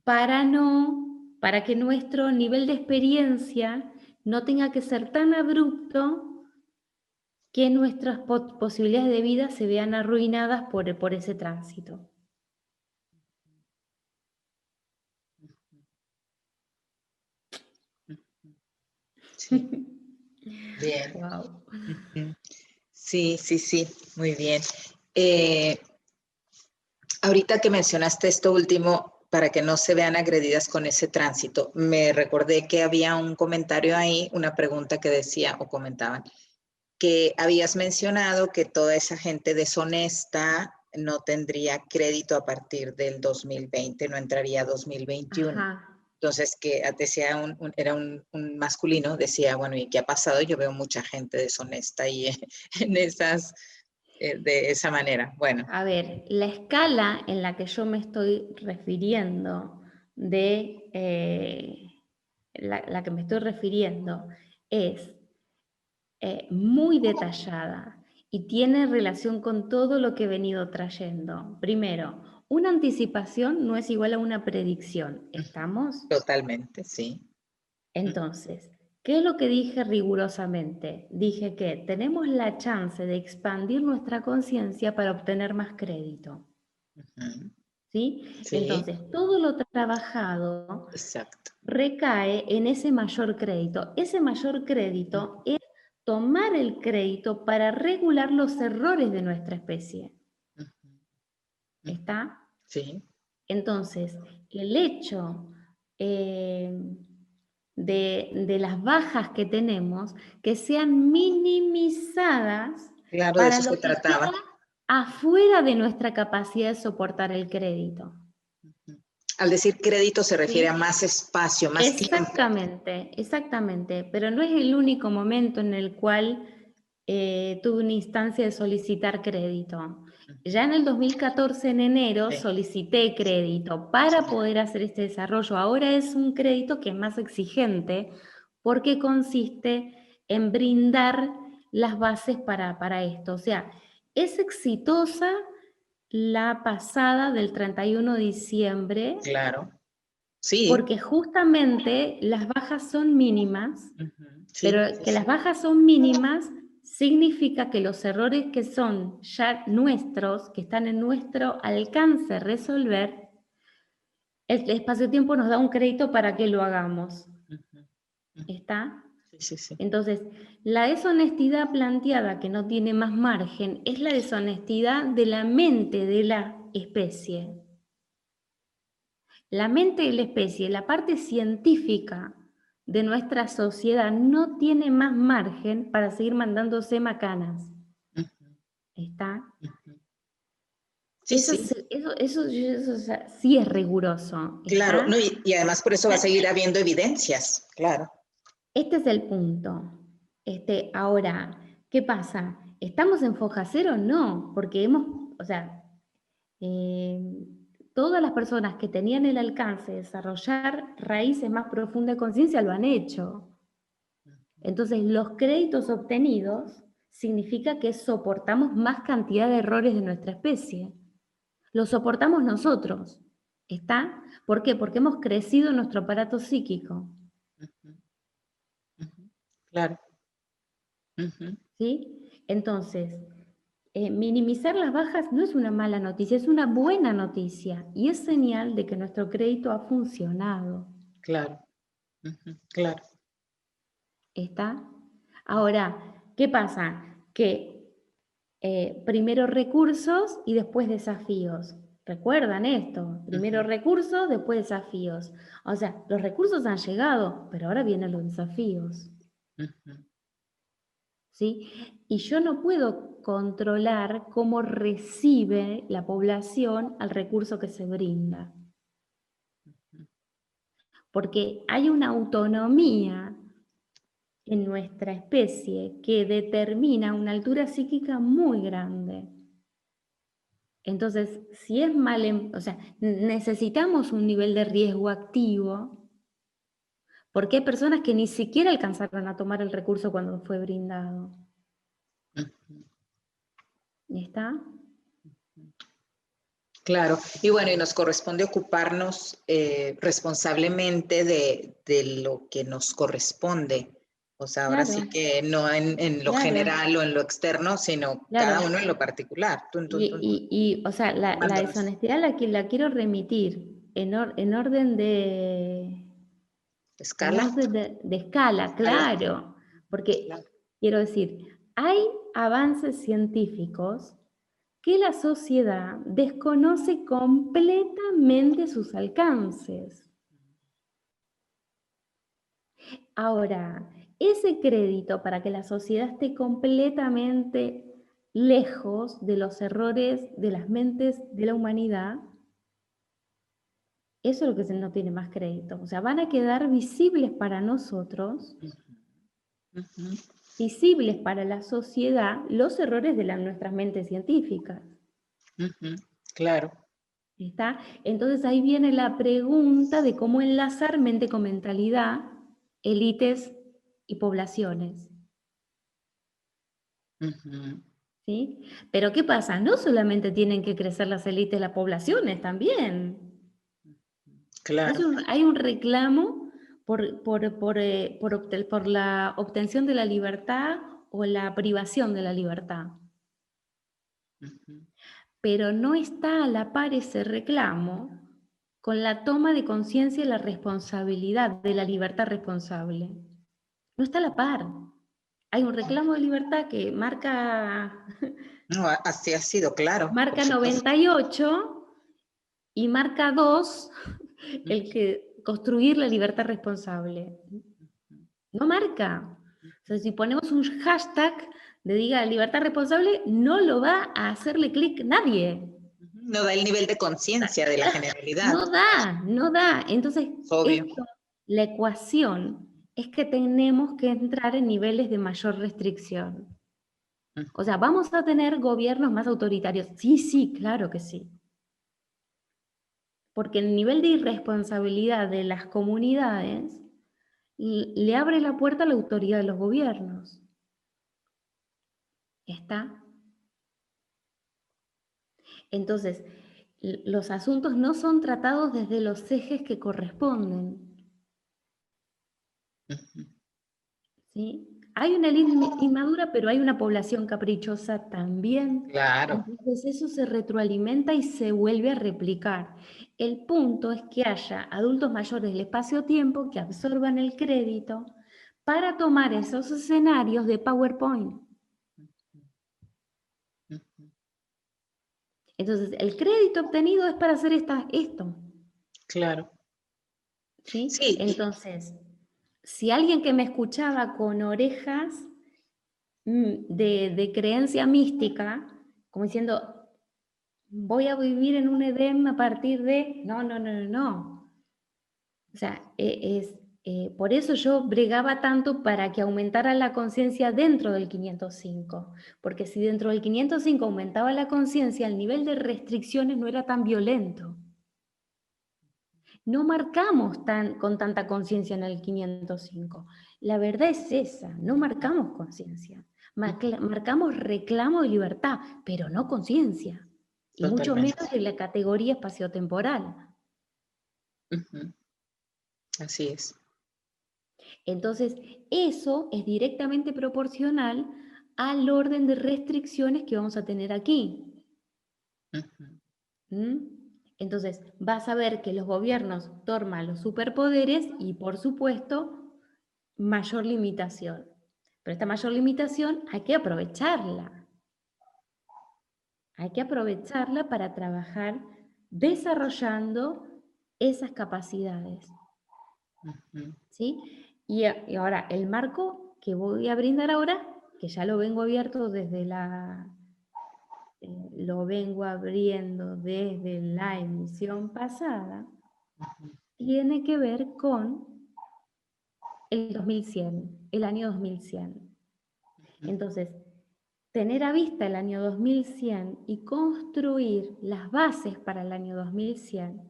para que nuestro nivel de experiencia no tenga que ser tan abrupto que nuestras posibilidades de vida se vean arruinadas por ese tránsito. Sí. Bien. Wow. Sí, sí, sí, muy bien. Ahorita que mencionaste esto último, para que no se vean agredidas con ese tránsito, me recordé que había un comentario ahí, una pregunta que decía o comentaban, que habías mencionado que toda esa gente deshonesta no tendría crédito a partir del 2020, no entraría a 2021. Ajá. Entonces, que decía era un masculino, decía, bueno, ¿y qué ha pasado? Yo veo mucha gente deshonesta ahí en esas, de esa manera. Bueno. A ver, la escala en la que yo me estoy refiriendo la que me estoy refiriendo es muy detallada y tiene relación con todo lo que he venido trayendo. Primero, una anticipación no es igual a una predicción. ¿Estamos? Totalmente, sí. Entonces, ¿qué es lo que dije rigurosamente? Dije que tenemos la chance de expandir nuestra conciencia para obtener más crédito. ¿Sí? Sí, Entonces, todo lo trabajado exacto. recae en ese mayor crédito. Ese mayor crédito es tomar el crédito para regular los errores de nuestra especie. ¿Está? Sí. Entonces, el hecho de las bajas que tenemos, que sean minimizadas Claro, de para eso lo se que queda trataba. afuera de nuestra capacidad de soportar el crédito. Al decir crédito se refiere ¿Sí? a más espacio, más tiempo. Exactamente, exactamente, pero no es el único momento en el cual tuve una instancia de solicitar crédito. Ya en el 2014, en enero, Sí. solicité crédito para poder hacer este desarrollo. Ahora es un crédito que es más exigente porque consiste en brindar las bases para esto. O sea, es exitosa la pasada del 31 de diciembre. Claro. Sí. Porque justamente las bajas son mínimas, Sí, pero sí, que sí. las bajas son mínimas significa que los errores que son ya nuestros, que están en nuestro alcance resolver, el espacio-tiempo nos da un crédito para que lo hagamos. ¿Está? Sí, sí, sí. Entonces, la deshonestidad planteada que no tiene más margen es la deshonestidad de la mente de la especie. La mente de la especie, la parte científica de nuestra sociedad no tiene más margen para seguir mandándose macanas. ¿Está? Sí, Eso, sí. o sea, sí es riguroso. Claro, ¿Está? no, y además por eso va a seguir habiendo evidencias, claro. Este es el punto. Ahora, ¿qué pasa? ¿Estamos en foja cero? No, porque o sea, eh, todas las personas que tenían el alcance de desarrollar raíces más profundas de conciencia lo han hecho. Entonces, los créditos obtenidos significa que soportamos más cantidad de errores de nuestra especie. Los soportamos nosotros. ¿Está? ¿Por qué? Porque hemos crecido en nuestro aparato psíquico. Claro. ¿Sí? Entonces, minimizar las bajas no es una mala noticia, es una buena noticia y es señal de que nuestro crédito ha funcionado. Claro. Claro. ¿Está? Ahora, ¿qué pasa? Que primero recursos y después desafíos. ¿Recuerdan esto? Primero recursos, después desafíos. O sea, los recursos han llegado, pero ahora vienen los desafíos. ¿Sí? Y yo no puedo controlar cómo recibe la población al recurso que se brinda. Porque hay una autonomía en nuestra especie que determina una altura psíquica muy grande. Entonces, si es o sea, necesitamos un nivel de riesgo activo, porque hay personas que ni siquiera alcanzaron a tomar el recurso cuando fue brindado. ¿Está? Claro, y bueno, y nos corresponde ocuparnos responsablemente de lo que nos corresponde. O sea, ahora sí Claro, que no en lo claro, general o en lo externo, sino cada claro. uno en lo particular. O sea, la Tomándonos deshonestidad la quiero remitir en orden escala. de escala, Escala. claro. Porque, Claro. quiero decir, hay avances científicos que la sociedad desconoce completamente sus alcances. Ahora, ese crédito para que la sociedad esté completamente lejos de los errores de las mentes de la humanidad, eso es lo que no tiene más crédito. O sea, van a quedar visibles para nosotros, visibles para la sociedad, los errores de nuestras mentes científicas. Claro. ¿Está? Entonces ahí viene la pregunta de cómo enlazar mente con mentalidad, élites y poblaciones. ¿Sí? Pero ¿qué pasa? No solamente tienen que crecer las élites, las poblaciones también. Claro. Hay un reclamo por la obtención de la libertad o la privación de la libertad. Pero no está a la par ese reclamo con la toma de conciencia y la responsabilidad de la libertad responsable. No está a la par. Hay un reclamo de libertad que marca, No, así ha sido, claro, por marca supuesto. 98 y marca 2 el que construir la libertad responsable. No marca. O sea, si ponemos un hashtag de diga libertad responsable, no lo va a hacerle clic nadie. No da el nivel de conciencia de la generalidad. No da. Entonces, Es obvio. la ecuación es que tenemos que entrar en niveles de mayor restricción. O sea, ¿vamos a tener gobiernos más autoritarios? Sí, claro que sí. Porque el nivel de irresponsabilidad de las comunidades le abre la puerta a la autoridad de los gobiernos. ¿Está? Entonces, los asuntos no son tratados desde los ejes que corresponden. ¿Sí? Hay una ley inmadura, pero hay una población caprichosa también. Claro. Entonces eso se retroalimenta y se vuelve a replicar. El punto es que haya adultos mayores del espacio-tiempo que absorban el crédito para tomar esos escenarios de PowerPoint. Entonces, el crédito obtenido es para hacer esto. Claro. ¿Sí? Sí. Entonces, si alguien que me escuchaba con orejas de creencia mística, como diciendo, voy a vivir en un Edén a partir de... No. O sea, por eso yo bregaba tanto para que aumentara la conciencia dentro del 505, porque si dentro del 505 aumentaba la conciencia, el nivel de restricciones no era tan violento. No marcamos con tanta conciencia en el 505. La verdad es esa, no marcamos conciencia. Marcamos reclamo de libertad, pero no conciencia. Y mucho menos de la categoría espaciotemporal. Así es. Entonces, eso es directamente proporcional al orden de restricciones que vamos a tener aquí. Entonces, vas a ver que los gobiernos toman los superpoderes y, por supuesto, mayor limitación. Pero esta mayor limitación hay que aprovecharla. Hay que aprovecharla para trabajar desarrollando esas capacidades. ¿Sí? Y ahora, el marco que voy a brindar ahora, que ya lo vengo abierto desde lo vengo abriendo desde la emisión pasada, tiene que ver con el 2100, el año 2100. Entonces, tener a vista el año 2100 y construir las bases para el año 2100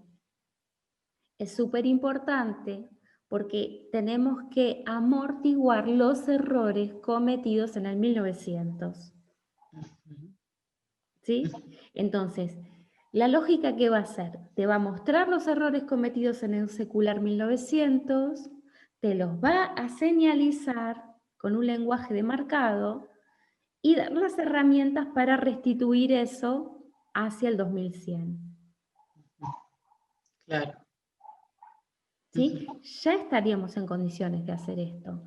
es súper importante porque tenemos que amortiguar los errores cometidos en el 1900. ¿Sí? Entonces, la lógica que va a ser, te va a mostrar los errores cometidos en el secular 1900, te los va a señalizar con un lenguaje demarcado y dar las herramientas para restituir eso hacia el 2100. Claro. ¿Sí? Ya estaríamos en condiciones de hacer esto.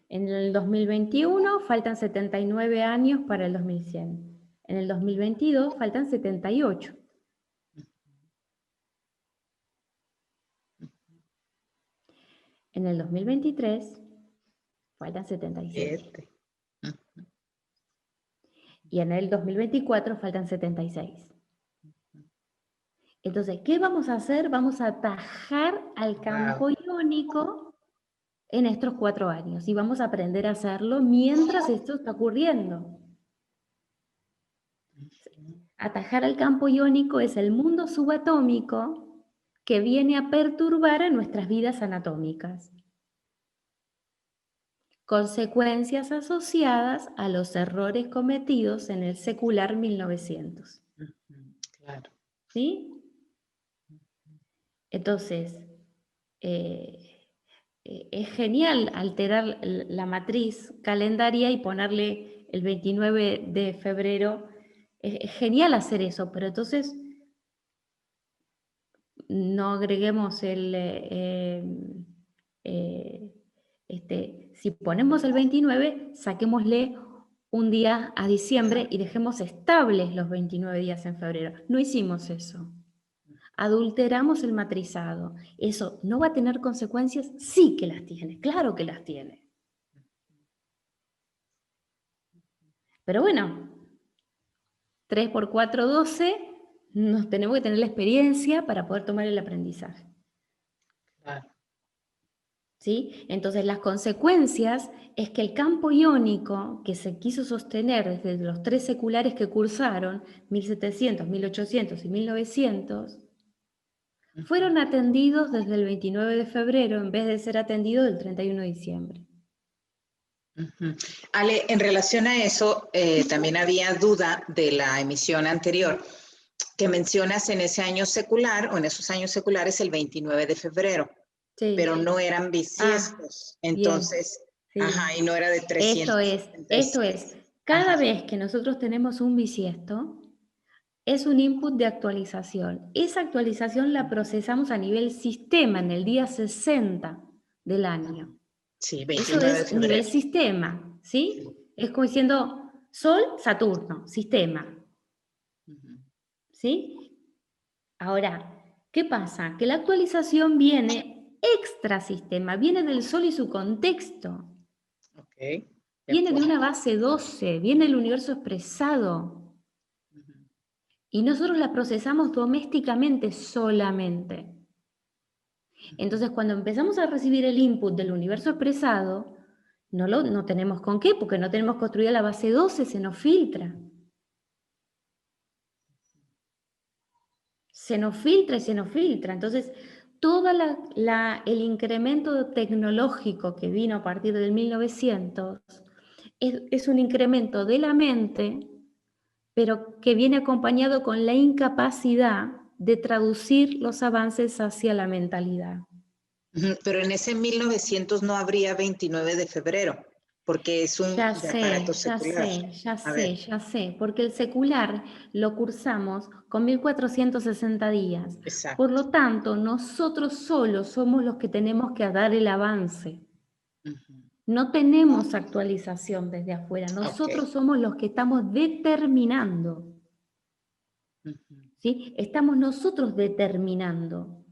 En el 2021 faltan 79 años para el 2100. En el 2022 faltan 78. En el 2023 faltan 77. Y en el 2024 faltan 76. Entonces, ¿qué vamos a hacer? Vamos a atajar al campo iónico en estos 4 años y vamos a aprender a hacerlo mientras esto está ocurriendo. Atajar al campo iónico es el mundo subatómico que viene a perturbar a nuestras vidas anatómicas. Consecuencias asociadas a los errores cometidos en el secular 1900. Claro. ¿Sí? Entonces, es genial alterar la matriz calendaria y ponerle el 29 de febrero. Es genial hacer eso, pero entonces no agreguemos si ponemos el 29, saquémosle un día a diciembre y dejemos estables los 29 días en febrero. No hicimos eso. Adulteramos el matrizado. ¿Eso no va a tener consecuencias? Sí que las tiene, claro que las tiene. Pero bueno, 3 por 4, 12, nos tenemos que tener la experiencia para poder tomar el aprendizaje. Claro. ¿Sí? Entonces las consecuencias es que el campo iónico que se quiso sostener desde los 3 seculares que cursaron, 1700, 1800 y 1900, fueron atendidos desde el 29 de febrero en vez de ser atendidos el 31 de diciembre. Ale, en relación a eso, también había duda de la emisión anterior, que mencionas en ese año secular, o en esos años seculares, el 29 de febrero, Sí. pero no eran bisiestos. Entonces, sí. ajá, y no era de Esto 366. es, cada vez que nosotros tenemos un bisiesto, es un input de actualización. Esa actualización la procesamos a nivel sistema en el día 60 del año. Sí, Eso 29 de es nivel febrero. sistema, ¿sí? Es como diciendo Sol, Saturno, sistema, ¿sí? Ahora, ¿qué pasa? Que la actualización viene extra sistema, viene del Sol y su contexto. Ok, de Viene de acuerdo. una base 12, viene del universo expresado. Y nosotros la procesamos domésticamente solamente. Entonces, cuando empezamos a recibir el input del universo expresado, no tenemos con qué, porque no tenemos construida la base 12, se nos filtra. Se nos filtra y se nos filtra. Entonces, todo el incremento tecnológico que vino a partir del 1900 es un incremento de la mente, pero que viene acompañado con la incapacidad de traducir los avances hacia la mentalidad. Pero en ese 1900 no habría 29 de febrero, porque es un aparato secular. Ya sé, porque el secular lo cursamos con 1460 días. Exacto. Por lo tanto, nosotros solos somos los que tenemos que dar el avance. No tenemos actualización desde afuera, nosotros somos los que estamos determinando. ¿Sí? Estamos nosotros determinando.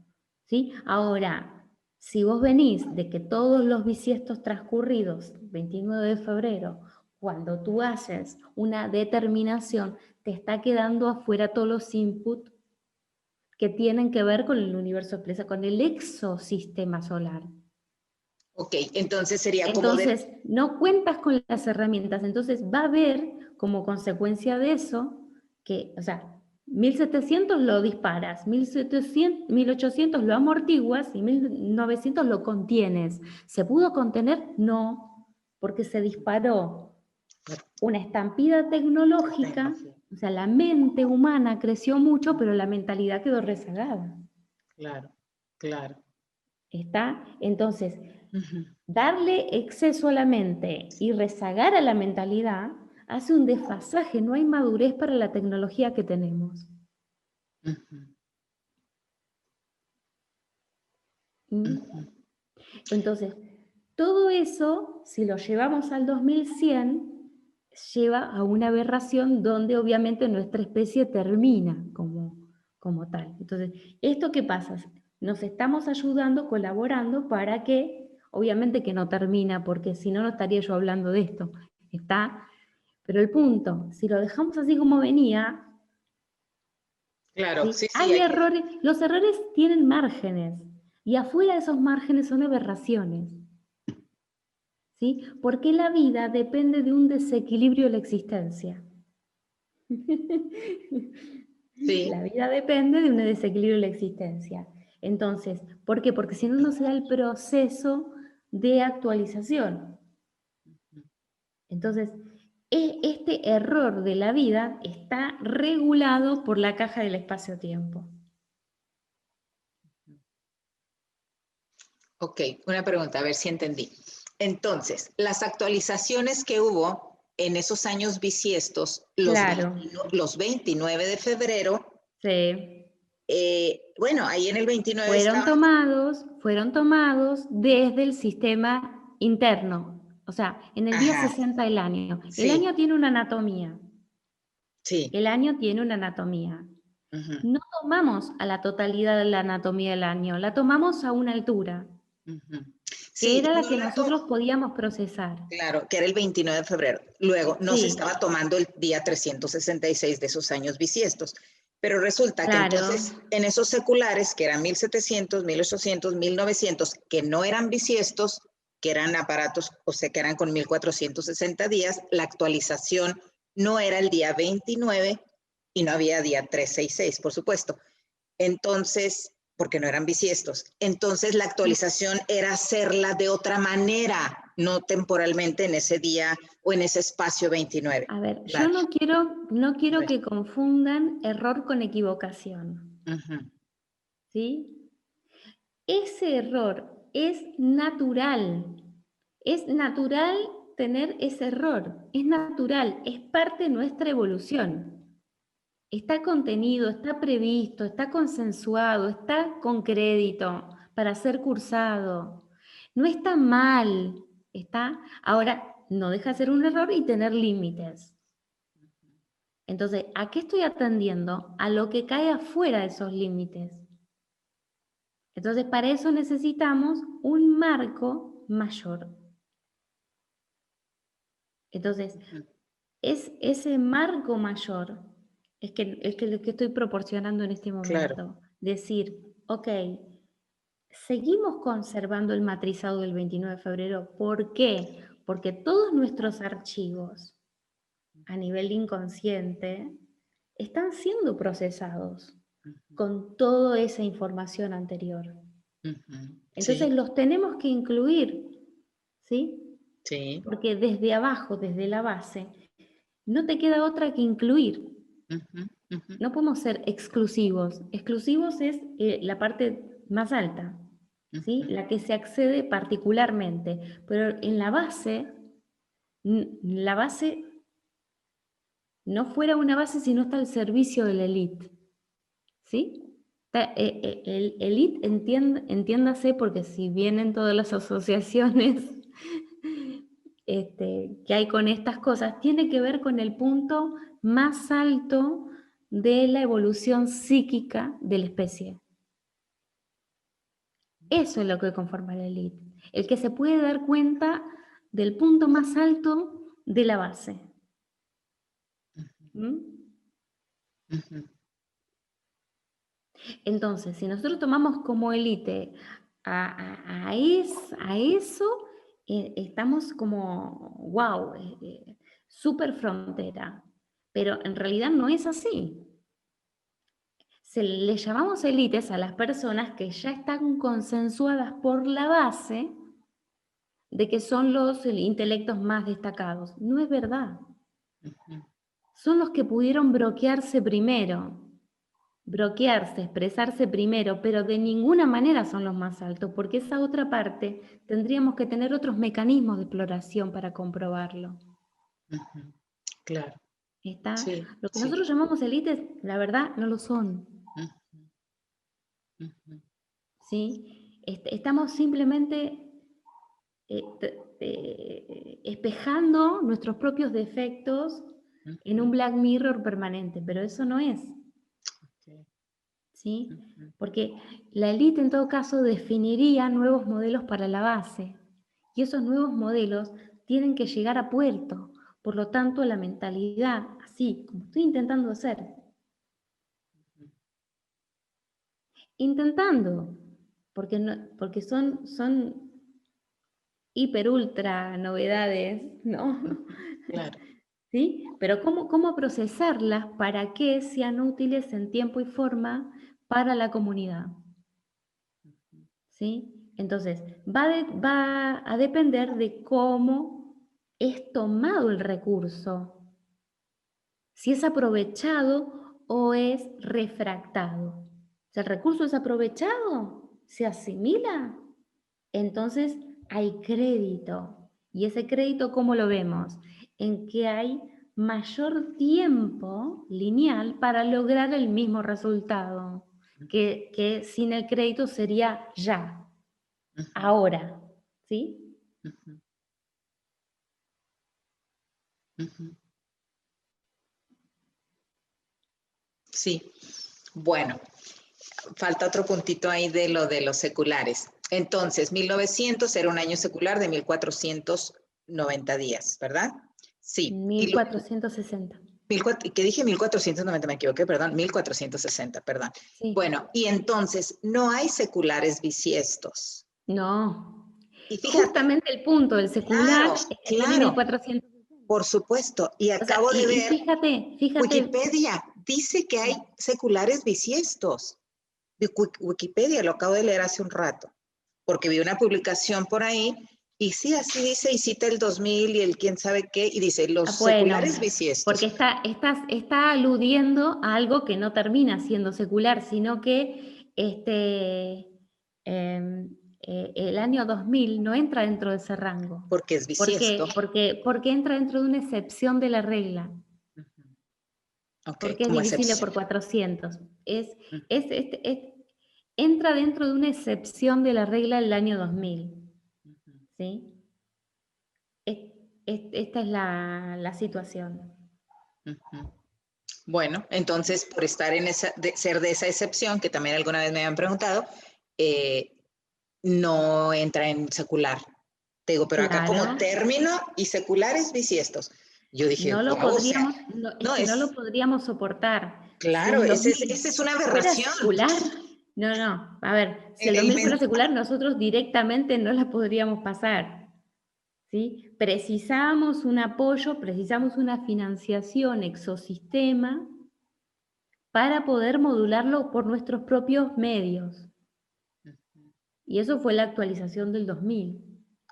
¿Sí? Ahora, si vos venís de que todos los bisiestos transcurridos, 29 de febrero, cuando tú haces una determinación, te está quedando afuera todos los inputs que tienen que ver con el universo expreso, con el exosistema solar. Ok, entonces sería entonces, no cuentas con las herramientas, entonces va a haber como consecuencia de eso que, o sea, 1700 lo disparas, 1700, 1800 lo amortiguas y 1900 lo contienes. ¿Se pudo contener? No, porque se disparó una estampida tecnológica, o sea, la mente humana creció mucho, pero la mentalidad quedó rezagada. Claro, claro. ¿Está? Entonces, darle exceso a la mente y rezagar a la mentalidad hace un desfasaje, no hay madurez para la tecnología que tenemos. Entonces, todo eso, si lo llevamos al 2100, lleva a una aberración donde obviamente nuestra especie termina como tal. Entonces, ¿esto qué pasa? Nos estamos ayudando, colaborando para que, obviamente que no termina, porque si no, no estaría yo hablando de esto. Está, pero el punto, si lo dejamos así como venía, claro, ¿sí? Sí, Hay errores, los errores tienen márgenes, y afuera de esos márgenes son aberraciones. ¿Sí? Porque la vida depende de un desequilibrio de la existencia. Sí. La vida depende de un desequilibrio de la existencia. Entonces, ¿por qué? Porque si no, no se da el proceso de actualización. Entonces, este error de la vida está regulado por la caja del espacio-tiempo. Ok, una pregunta, a ver si entendí. Entonces, las actualizaciones que hubo en esos años bisiestos, los 29 de febrero, sí. Bueno, ahí en el 29 fueron tomados desde el sistema interno, o sea, en el día 60 del año. Sí. El año tiene una anatomía. Sí. El año tiene una anatomía. No tomamos a la totalidad de la anatomía del año, la tomamos a una altura, que era la que nosotros podíamos procesar. Claro, que era el 29 de febrero. Luego, no se estaba tomando el día 366 de esos años bisiestos. Pero resulta que entonces en esos seculares, que eran 1700, 1800, 1900, que no eran bisiestos, que eran aparatos, o sea, que eran con 1460 días, la actualización no era el día 29 y no había día 366, por supuesto. Entonces, porque no eran bisiestos. Entonces la actualización era hacerla de otra manera, no temporalmente en ese día o en ese espacio 29. A ver, Claro. yo no quiero ver. que confundan error con equivocación. ¿Sí? Ese error es natural. Es natural tener ese error. Es natural, es parte de nuestra evolución. Está contenido, está previsto, está consensuado, está con crédito para ser cursado. No está mal, está. Ahora, no deja de ser un error y tener límites. Entonces, ¿a qué estoy atendiendo? A lo que cae afuera de esos límites. Entonces, para eso necesitamos un marco mayor. Entonces, es ese marco mayor el que estoy proporcionando en este momento. Claro. Decir, ok, seguimos conservando el matrizado del 29 de febrero. ¿Por qué? Porque todos nuestros archivos a nivel inconsciente están siendo procesados con toda esa información anterior. Entonces Sí. los tenemos que incluir, ¿sí? Sí. Porque desde abajo, desde la base, no te queda otra que incluir. No podemos ser exclusivos. Exclusivos es la parte más alta, ¿sí? La que se accede particularmente. Pero en la base no fuera una base si no está al servicio de la élite, ¿sí? El élite, entiéndase, porque si vienen todas las asociaciones que hay con estas cosas, tiene que ver con el punto más alto de la evolución psíquica de la especie. Eso es lo que conforma la élite. El que se puede dar cuenta del punto más alto de la base. ¿Mm? Entonces, si nosotros tomamos como élite a eso, estamos como, wow, súper frontera. Pero en realidad no es así. Le llamamos élites a las personas que ya están consensuadas por la base de que son los intelectos más destacados. No es verdad. Son los que pudieron bloquearse primero. Bloquearse, expresarse primero, pero de ninguna manera son los más altos, porque esa otra parte tendríamos que tener otros mecanismos de exploración para comprobarlo. Claro. ¿Está? Sí, Lo que sí. nosotros llamamos élites, la verdad, no lo son. ¿Sí? Estamos simplemente espejando nuestros propios defectos en un Black Mirror permanente, pero eso no es. ¿Sí? Porque la élite en todo caso definiría nuevos modelos para la base y esos nuevos modelos tienen que llegar a puerto. Por lo tanto, la mentalidad, así como estoy intentando hacer, porque son hiper ultra novedades, ¿no? Claro. ¿Sí? Pero ¿cómo procesarlas para que sean útiles en tiempo y forma para la comunidad? ¿Sí? Entonces, va a depender de cómo es tomado el recurso, si es aprovechado o es refractado. Si el recurso es aprovechado, se asimila, entonces hay crédito. ¿Y ese crédito cómo lo vemos? En que hay mayor tiempo lineal para lograr el mismo resultado, que sin el crédito sería ya, ahora, ¿sí? Sí. Bueno, falta otro puntito ahí de lo de los seculares. Entonces, 1900 era un año secular de 1490 días, ¿verdad? Sí. 1460. ¿Qué dije? 1490, me equivoqué, perdón. 1460, perdón. Sí. Bueno, y entonces, no hay seculares bisiestos. No. Y fíjate, Justamente el punto del secular es que tiene 1460. por supuesto. Y O sea, acabo de y ver, fíjate. Wikipedia dice que hay seculares bisiestos. Wikipedia, lo acabo de leer hace un rato, porque vi una publicación por ahí Y sí, así dice, y cita el 2000 y el quién sabe qué, y dice, los Bueno, seculares bisiestos. porque está aludiendo a algo que no termina siendo secular, sino que el año 2000 no entra dentro de ese rango. Porque es ¿Por qué? bisiesto. Porque entra dentro de una excepción de la regla. Ok, Porque es como divisible excepción. por 400. Entra dentro de una excepción de la regla del año 2000. ¿Sí? Esta es la situación. Bueno, entonces por estar en ser de esa excepción, que también alguna vez me habían preguntado, no entra en secular. Te digo, pero acá como Claro, término y secular es bisiestos. Yo dije, no lo wow, o sea, podríamos, es no que no lo es, podríamos soportar. Si claro, el esa es 2000 una fuera aberración. secular, no, a ver, si el El 2000 fuera secular, nosotros directamente no la podríamos pasar. ¿Sí? Precisamos un apoyo, precisamos una financiación exosistema para poder modularlo por nuestros propios medios. Y eso fue la actualización del 2000.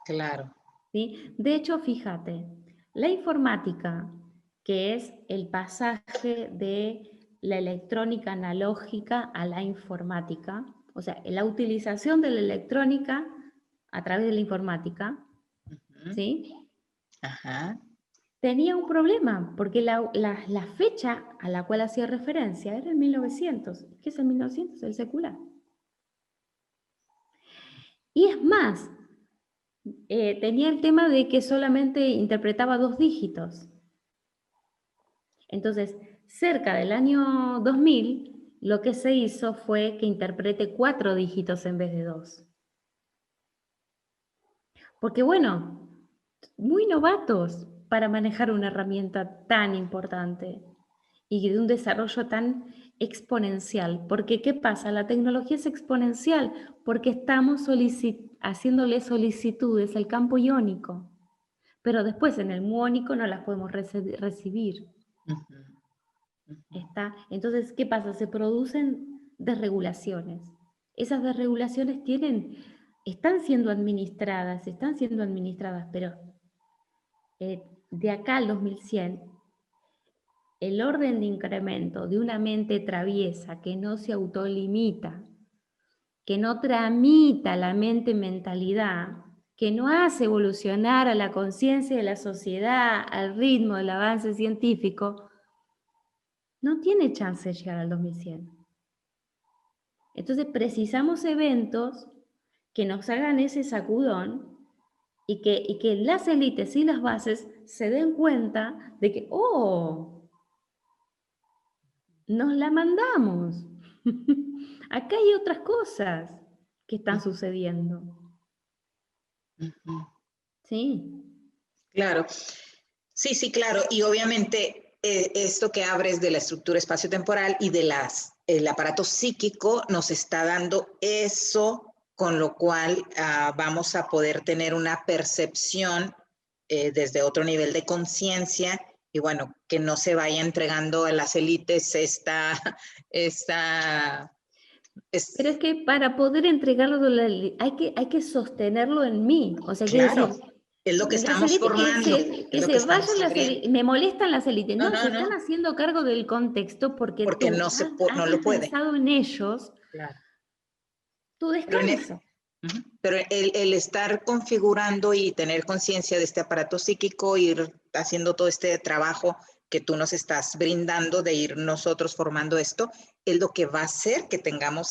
Claro. ¿Sí? De hecho, fíjate, la informática, que es el pasaje de la electrónica analógica a la informática, o sea, la utilización de la electrónica a través de la informática, ¿sí? Ajá. Tenía un problema, porque la fecha a la cual hacía referencia era el 1900. ¿Qué es el 1900? El secular. Y es más, tenía el tema de que solamente interpretaba 2 dígitos. Entonces, cerca del año 2000, lo que se hizo fue que interprete 4 dígitos en vez de 2. Porque bueno, muy novatos para manejar una herramienta tan importante y de un desarrollo tan exponencial. Porque, ¿qué pasa? La tecnología es exponencial porque estamos haciéndole solicitudes al campo iónico, pero después en el muónico no las podemos recibir. Entonces, ¿qué pasa? Se producen desregulaciones. Esas desregulaciones están siendo administradas, pero de acá al 2100, el orden de incremento de una mente traviesa que no se autolimita, que no tramita la mente-mentalidad, que no hace evolucionar a la conciencia de la sociedad al ritmo del avance científico, no tiene chance de llegar al 2100. Entonces precisamos eventos que nos hagan ese sacudón y que las élites y las bases se den cuenta de que, nos la mandamos. Acá hay otras cosas que están sucediendo. Sí. Claro. Sí, claro. Y obviamente esto que abres de la estructura espacio-temporal y de el aparato psíquico nos está dando eso, con lo cual vamos a poder tener una percepción desde otro nivel de conciencia y bueno, que no se vaya entregando a las élites Pero es que para poder entregarlo hay que sostenerlo en mí. O sea, quiere claro, decir, es lo que las estamos élites formando, es que lo que se estamos vayan las abriendo. élites, me molestan las élites. No, No, se no, están no, haciendo cargo del contexto porque porque tú no has lo puede. dispensado en ellos Claro. tu Pero, descanso. pero el estar configurando y tener conciencia de este aparato psíquico, ir haciendo todo este trabajo que tú nos estás brindando de ir nosotros formando esto, es lo que va a hacer que tengamos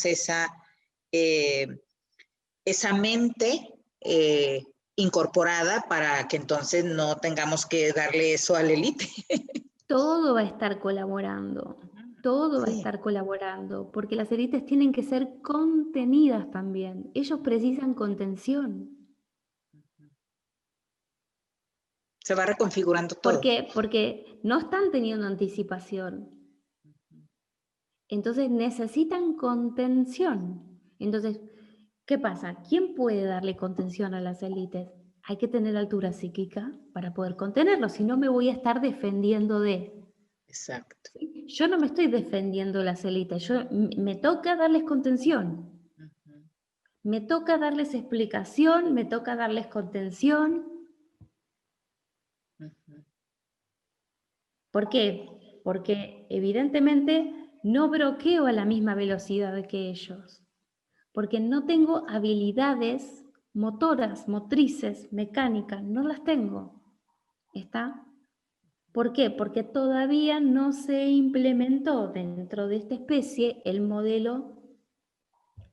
eh, esa mente incorporada para que entonces no tengamos que darle eso a la élite. Todo va a estar colaborando. Todo va a Sí. estar colaborando, porque las élites tienen que ser contenidas también. Ellos precisan contención. Se va reconfigurando ¿Por todo. qué? Porque no están teniendo anticipación. Entonces necesitan contención. Entonces, ¿qué pasa? ¿Quién puede darle contención a las élites? Hay que tener altura psíquica para poder contenerlo, si no me voy a estar defendiendo de. Exacto. ¿Sí? Yo no me estoy defendiendo de las élites, me toca darles contención. me toca darles explicación, me toca darles contención. ¿Por qué? Porque evidentemente no bloqueo a la misma velocidad que ellos, porque no tengo habilidades motoras, motrices, mecánicas, no las tengo. ¿Está? ¿Por qué? Porque todavía no se implementó dentro de esta especie el modelo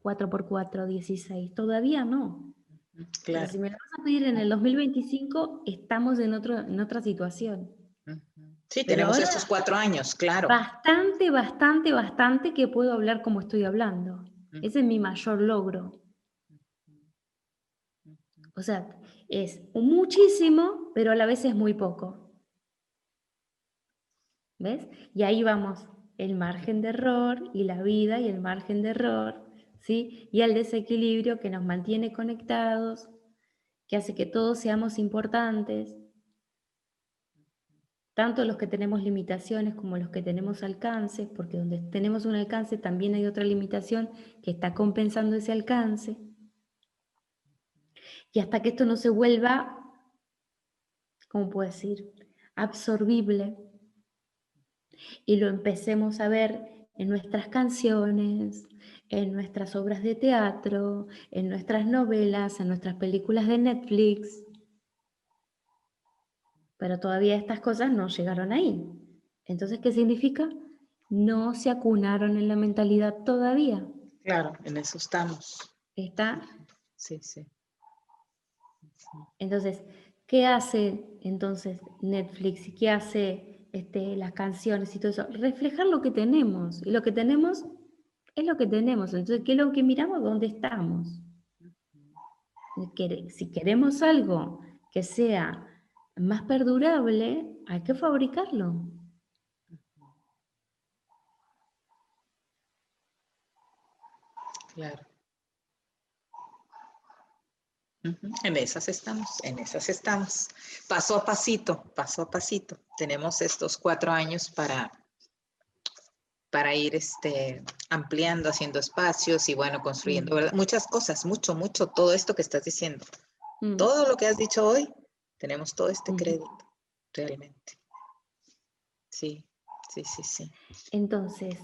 4x4 16, todavía no. Pero Claro. si me lo vas a pedir en el 2025, estamos en otra situación. Sí, Pero tenemos ahora estos 4 años, claro. bastante que puedo hablar como estoy hablando. Ese es mi mayor logro. O sea, es muchísimo, pero a la vez es muy poco. ¿Ves? Y ahí vamos, el margen de error y la vida y el margen de error, ¿sí? Y el desequilibrio que nos mantiene conectados, que hace que todos seamos importantes, tanto los que tenemos limitaciones como los que tenemos alcances, porque donde tenemos un alcance también hay otra limitación que está compensando ese alcance. Y hasta que esto no se vuelva, ¿cómo puedo decir?, absorbible, y lo empecemos a ver en nuestras canciones, en nuestras obras de teatro, en nuestras novelas, en nuestras películas de Netflix. Pero todavía estas cosas no llegaron ahí. Entonces, ¿qué significa? No se acunaron en la mentalidad todavía. Claro, en eso estamos. ¿Está? Sí, sí. Entonces, ¿qué hace entonces Netflix? ¿Qué hace las canciones y todo eso? Reflejar lo que tenemos. Y lo que tenemos es lo que tenemos. Entonces, ¿qué es lo que miramos? ¿Dónde estamos? Si queremos algo que sea más perdurable, hay que fabricarlo. Claro. En esas estamos, en esas estamos. Paso a pasito, paso a pasito. Tenemos estos 4 años para ir ampliando, haciendo espacios y bueno, construyendo muchas cosas, mucho, mucho, todo esto que estás diciendo. Todo lo que has dicho hoy, tenemos todo este crédito, realmente. Sí, sí, sí, sí. Entonces,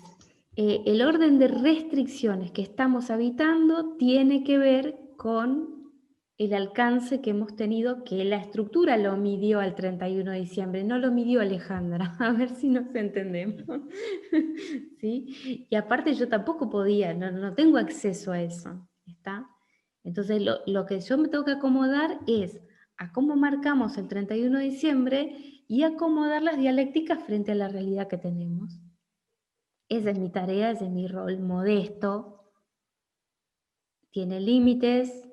el orden de restricciones que estamos habitando tiene que ver con el alcance que hemos tenido, que la estructura lo midió al 31 de diciembre, no lo midió Alejandra, a ver si nos entendemos. ¿Sí? Y aparte yo tampoco podía, no tengo acceso a eso, ¿está? Entonces lo que yo me tengo que acomodar es a cómo marcamos el 31 de diciembre y acomodar las dialécticas frente a la realidad que tenemos. Esa es mi tarea, ese es mi rol modesto, tiene límites,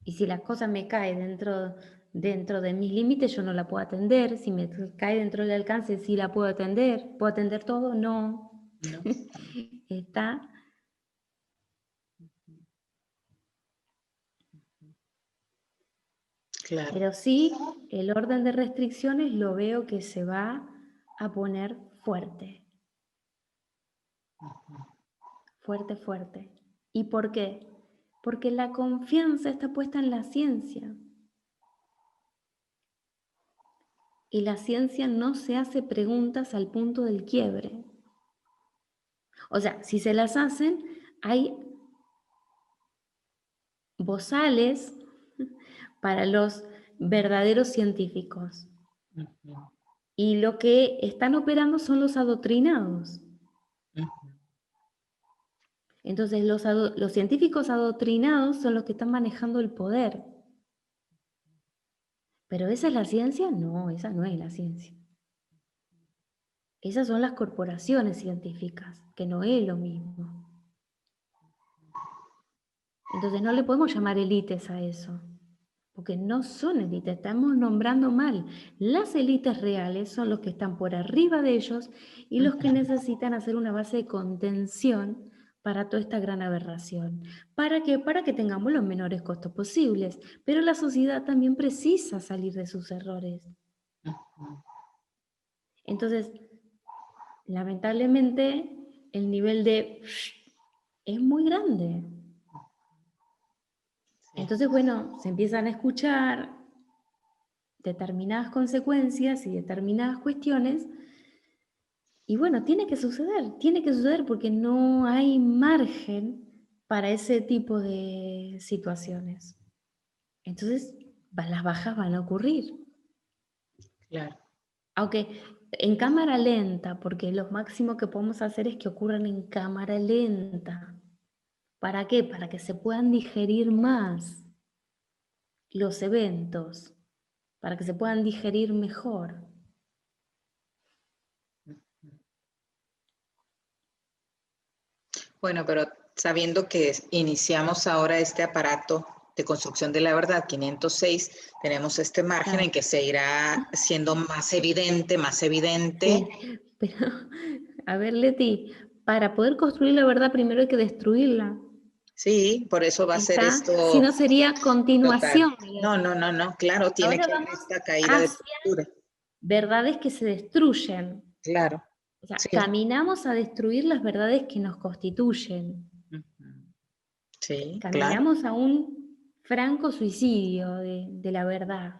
y si la cosa me cae dentro de mis límites, yo no la puedo atender. Si me cae dentro del alcance, sí la puedo atender. ¿Puedo atender todo? No. No. Está. Claro. Pero sí, el orden de restricciones lo veo que se va a poner fuerte. Fuerte, fuerte. ¿Y por qué? Porque la confianza está puesta en la ciencia. Y la ciencia no se hace preguntas al punto del quiebre. O sea, si se las hacen, hay bozales para los verdaderos científicos. Y lo que están operando son los adoctrinados. Entonces, los científicos adoctrinados son los que están manejando el poder. ¿Pero esa es la ciencia? No, esa no es la ciencia. Esas son las corporaciones científicas, que no es lo mismo. Entonces, no le podemos llamar élites a eso, porque no son élites, estamos nombrando mal. Las élites reales son los que están por arriba de ellos y los que necesitan hacer una base de contención para toda esta gran aberración. ¿Para qué? Para que tengamos los menores costos posibles. Pero la sociedad también precisa salir de sus errores. Entonces, lamentablemente, el nivel de es muy grande. Entonces, bueno, se empiezan a escuchar determinadas consecuencias y determinadas cuestiones, y bueno, tiene que suceder porque no hay margen para ese tipo de situaciones. Entonces, las bajas van a ocurrir. Claro. Aunque en cámara lenta, porque lo máximo que podemos hacer es que ocurran en cámara lenta. ¿Para qué? Para que se puedan digerir más los eventos, para que se puedan digerir mejor. Bueno, pero sabiendo que iniciamos ahora este aparato de construcción de la verdad 506, tenemos este margen Claro. en que se irá siendo más evidente, más evidente. Sí, pero a ver, Leti, para poder construir la verdad primero hay que destruirla. Sí, por eso va a ser ¿Está? Si esto no sería total. continuación. No, claro, tiene Ahora que haber vamos esta caída de hacia estructura. verdades que se destruyen. Claro, O sea, sí. caminamos a destruir las verdades que nos constituyen. Ujú. Sí, claro, Caminamos a un franco suicidio de la verdad.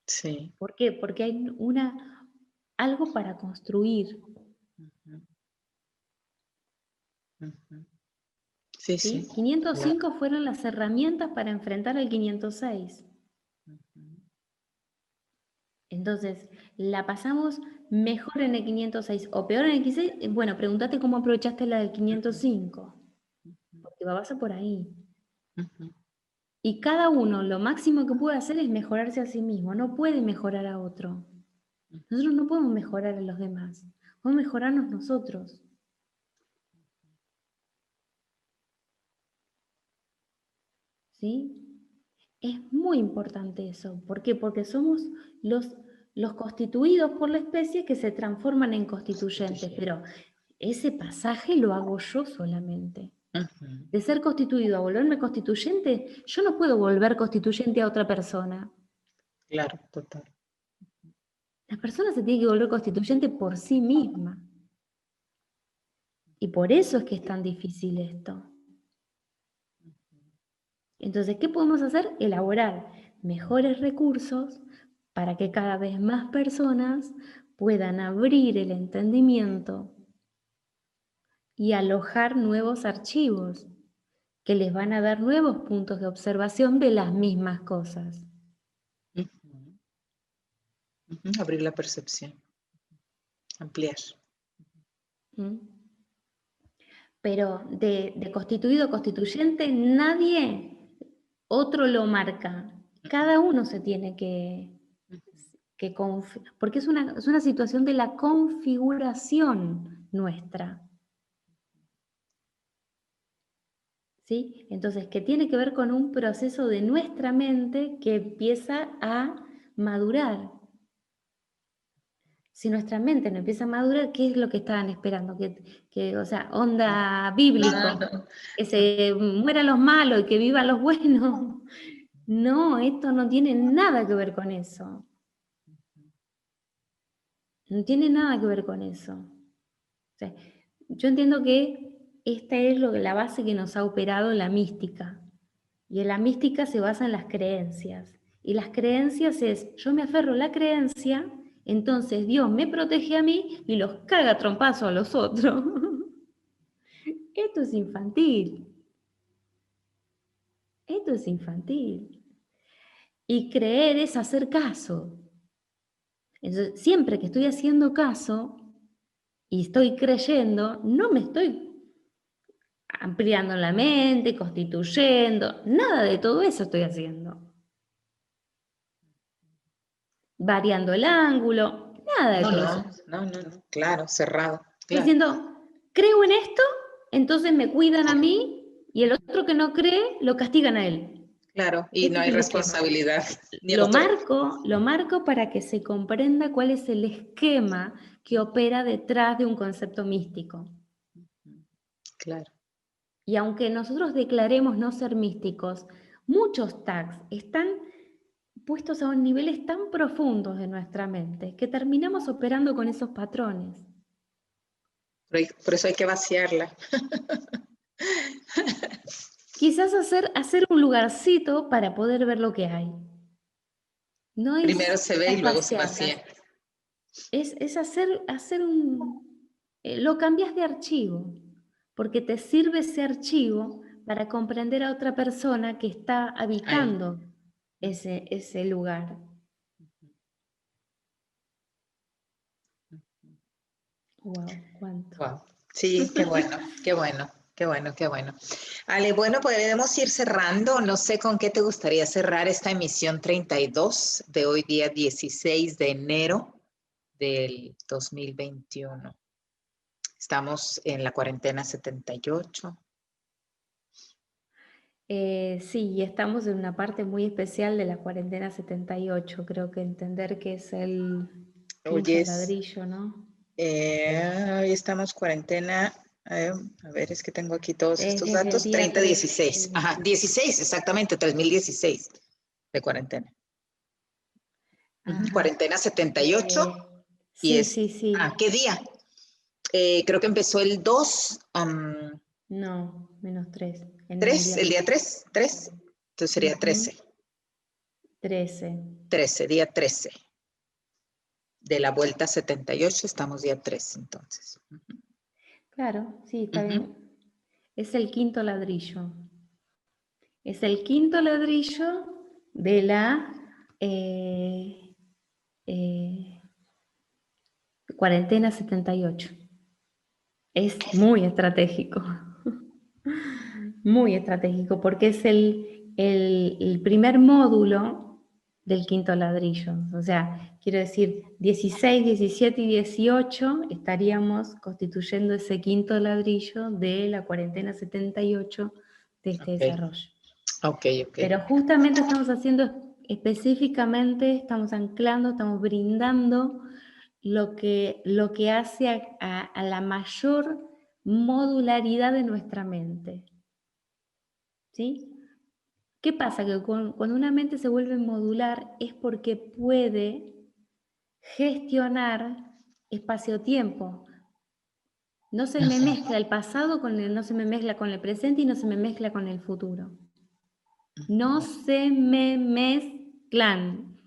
sí. ¿Por qué? Porque hay algo para construir. Ujú, ujú. Sí, sí, ¿Sí? claro. 505 fueron las herramientas para enfrentar al 506. Ujú, Entonces, la pasamos mejor en el 506 o peor en el 506. Bueno, pregúntate cómo aprovechaste la del 505, porque va a pasar por ahí. ujú. Y cada uno lo máximo que puede hacer es mejorarse a sí mismo, no puede mejorar a otro. Nosotros no podemos mejorar a los demás, podemos mejorarnos nosotros. ¿Sí? Es muy importante eso. ¿Por qué? Porque somos los constituidos por la especie que se transforman en constituyentes, pero ese pasaje lo hago yo solamente. Ujú. De ser constituido a volverme constituyente, yo no puedo volver constituyente a otra persona. Claro, total. La persona se tiene que volver constituyente por sí misma. Y por eso es que es tan difícil esto. Entonces, ¿qué podemos hacer? Elaborar mejores recursos para que cada vez más personas puedan abrir el entendimiento y alojar nuevos archivos que les van a dar nuevos puntos de observación de las mismas cosas. Ujú, ujú. Abrir la percepción, ampliar. ¿Mm? Pero de constituido a constituyente, nadie otro lo marca. Cada uno se tiene porque es una situación de la configuración nuestra. ¿Sí? Entonces, que tiene que ver con un proceso de nuestra mente que empieza a madurar. Si nuestra mente no empieza a madurar, ¿qué es lo que estaban esperando? O sea, onda bíblico, Claro. que se mueran los malos y que vivan los buenos. No, esto no tiene nada que ver con eso. No tiene nada que ver con eso. O sea, yo entiendo que esta es la base que nos ha operado la mística. Y en la mística se basa en las creencias. Y las creencias es, yo me aferro a la creencia, entonces Dios me protege a mí y los caga a trompazo a los otros. Esto es infantil. Esto es infantil. Y creer es hacer caso. Entonces, siempre que estoy haciendo caso y estoy creyendo, no me estoy ampliando la mente, constituyendo, nada de todo eso estoy haciendo. Variando el ángulo, nada de todo eso. No, claro, cerrado, Estoy claro. diciendo, creo en esto, entonces me cuidan a mí y el otro que no cree lo castigan a él. Claro, y no Este es hay el esquema. responsabilidad ni el Lo otro. marco para que se comprenda cuál es el esquema que opera detrás de un concepto místico. Claro. Y aunque nosotros declaremos no ser místicos, muchos tags están puestos a niveles tan profundos de nuestra mente que terminamos operando con esos patrones. Por eso hay que vaciarla. Quizás hacer un lugarcito para poder ver lo que hay. No es Primero se ve y luego se espaciar, vacía. es hacer lo cambias de archivo, porque te sirve ese archivo para comprender a otra persona que está Ahí. habitando ese lugar. Wow, cuánto. Wow. Sí, qué bueno, qué bueno, qué bueno, qué bueno. Ale, bueno, podemos ir cerrando. No sé con qué te gustaría cerrar esta emisión 32 de hoy día 16 de enero del 2021. Estamos en la cuarentena 78. Sí, y estamos en una parte muy especial de la cuarentena 78. Creo que entender que es el Oye, quinto ladrillo, ¿no? hoy estamos cuarentena. A ver, es que tengo aquí todos Es estos desde el datos. día 3. 30-16. Ajá, 16, exactamente, 3016 de cuarentena. Ajá. Cuarentena 78 y Sí, es, sí, sí. ¿qué día? Creo que empezó el 2, No, -3. En el 3, día el día 3. 3, entonces sería Ujú. 13, 13. día 13 de la vuelta 78, estamos día 3 entonces. Claro, sí, está Ujú. bien. Es el quinto ladrillo. Es el quinto ladrillo de la eh, eh, cuarentena 78. Es muy estratégico. Muy estratégico, porque es el primer módulo del quinto ladrillo. O sea, quiero decir, 16, 17 y 18 estaríamos constituyendo ese quinto ladrillo de la cuarentena 78 de este Ok, desarrollo. ok, ok. Pero justamente estamos haciendo específicamente, estamos anclando, estamos brindando lo que hace a la mayor modularidad de nuestra mente. ¿Sí? ¿Qué pasa? Que cuando una mente se vuelve modular es porque puede gestionar espacio-tiempo. No se me mezcla el pasado no se me mezcla con el presente y no se me mezcla con el futuro. No se me mezclan.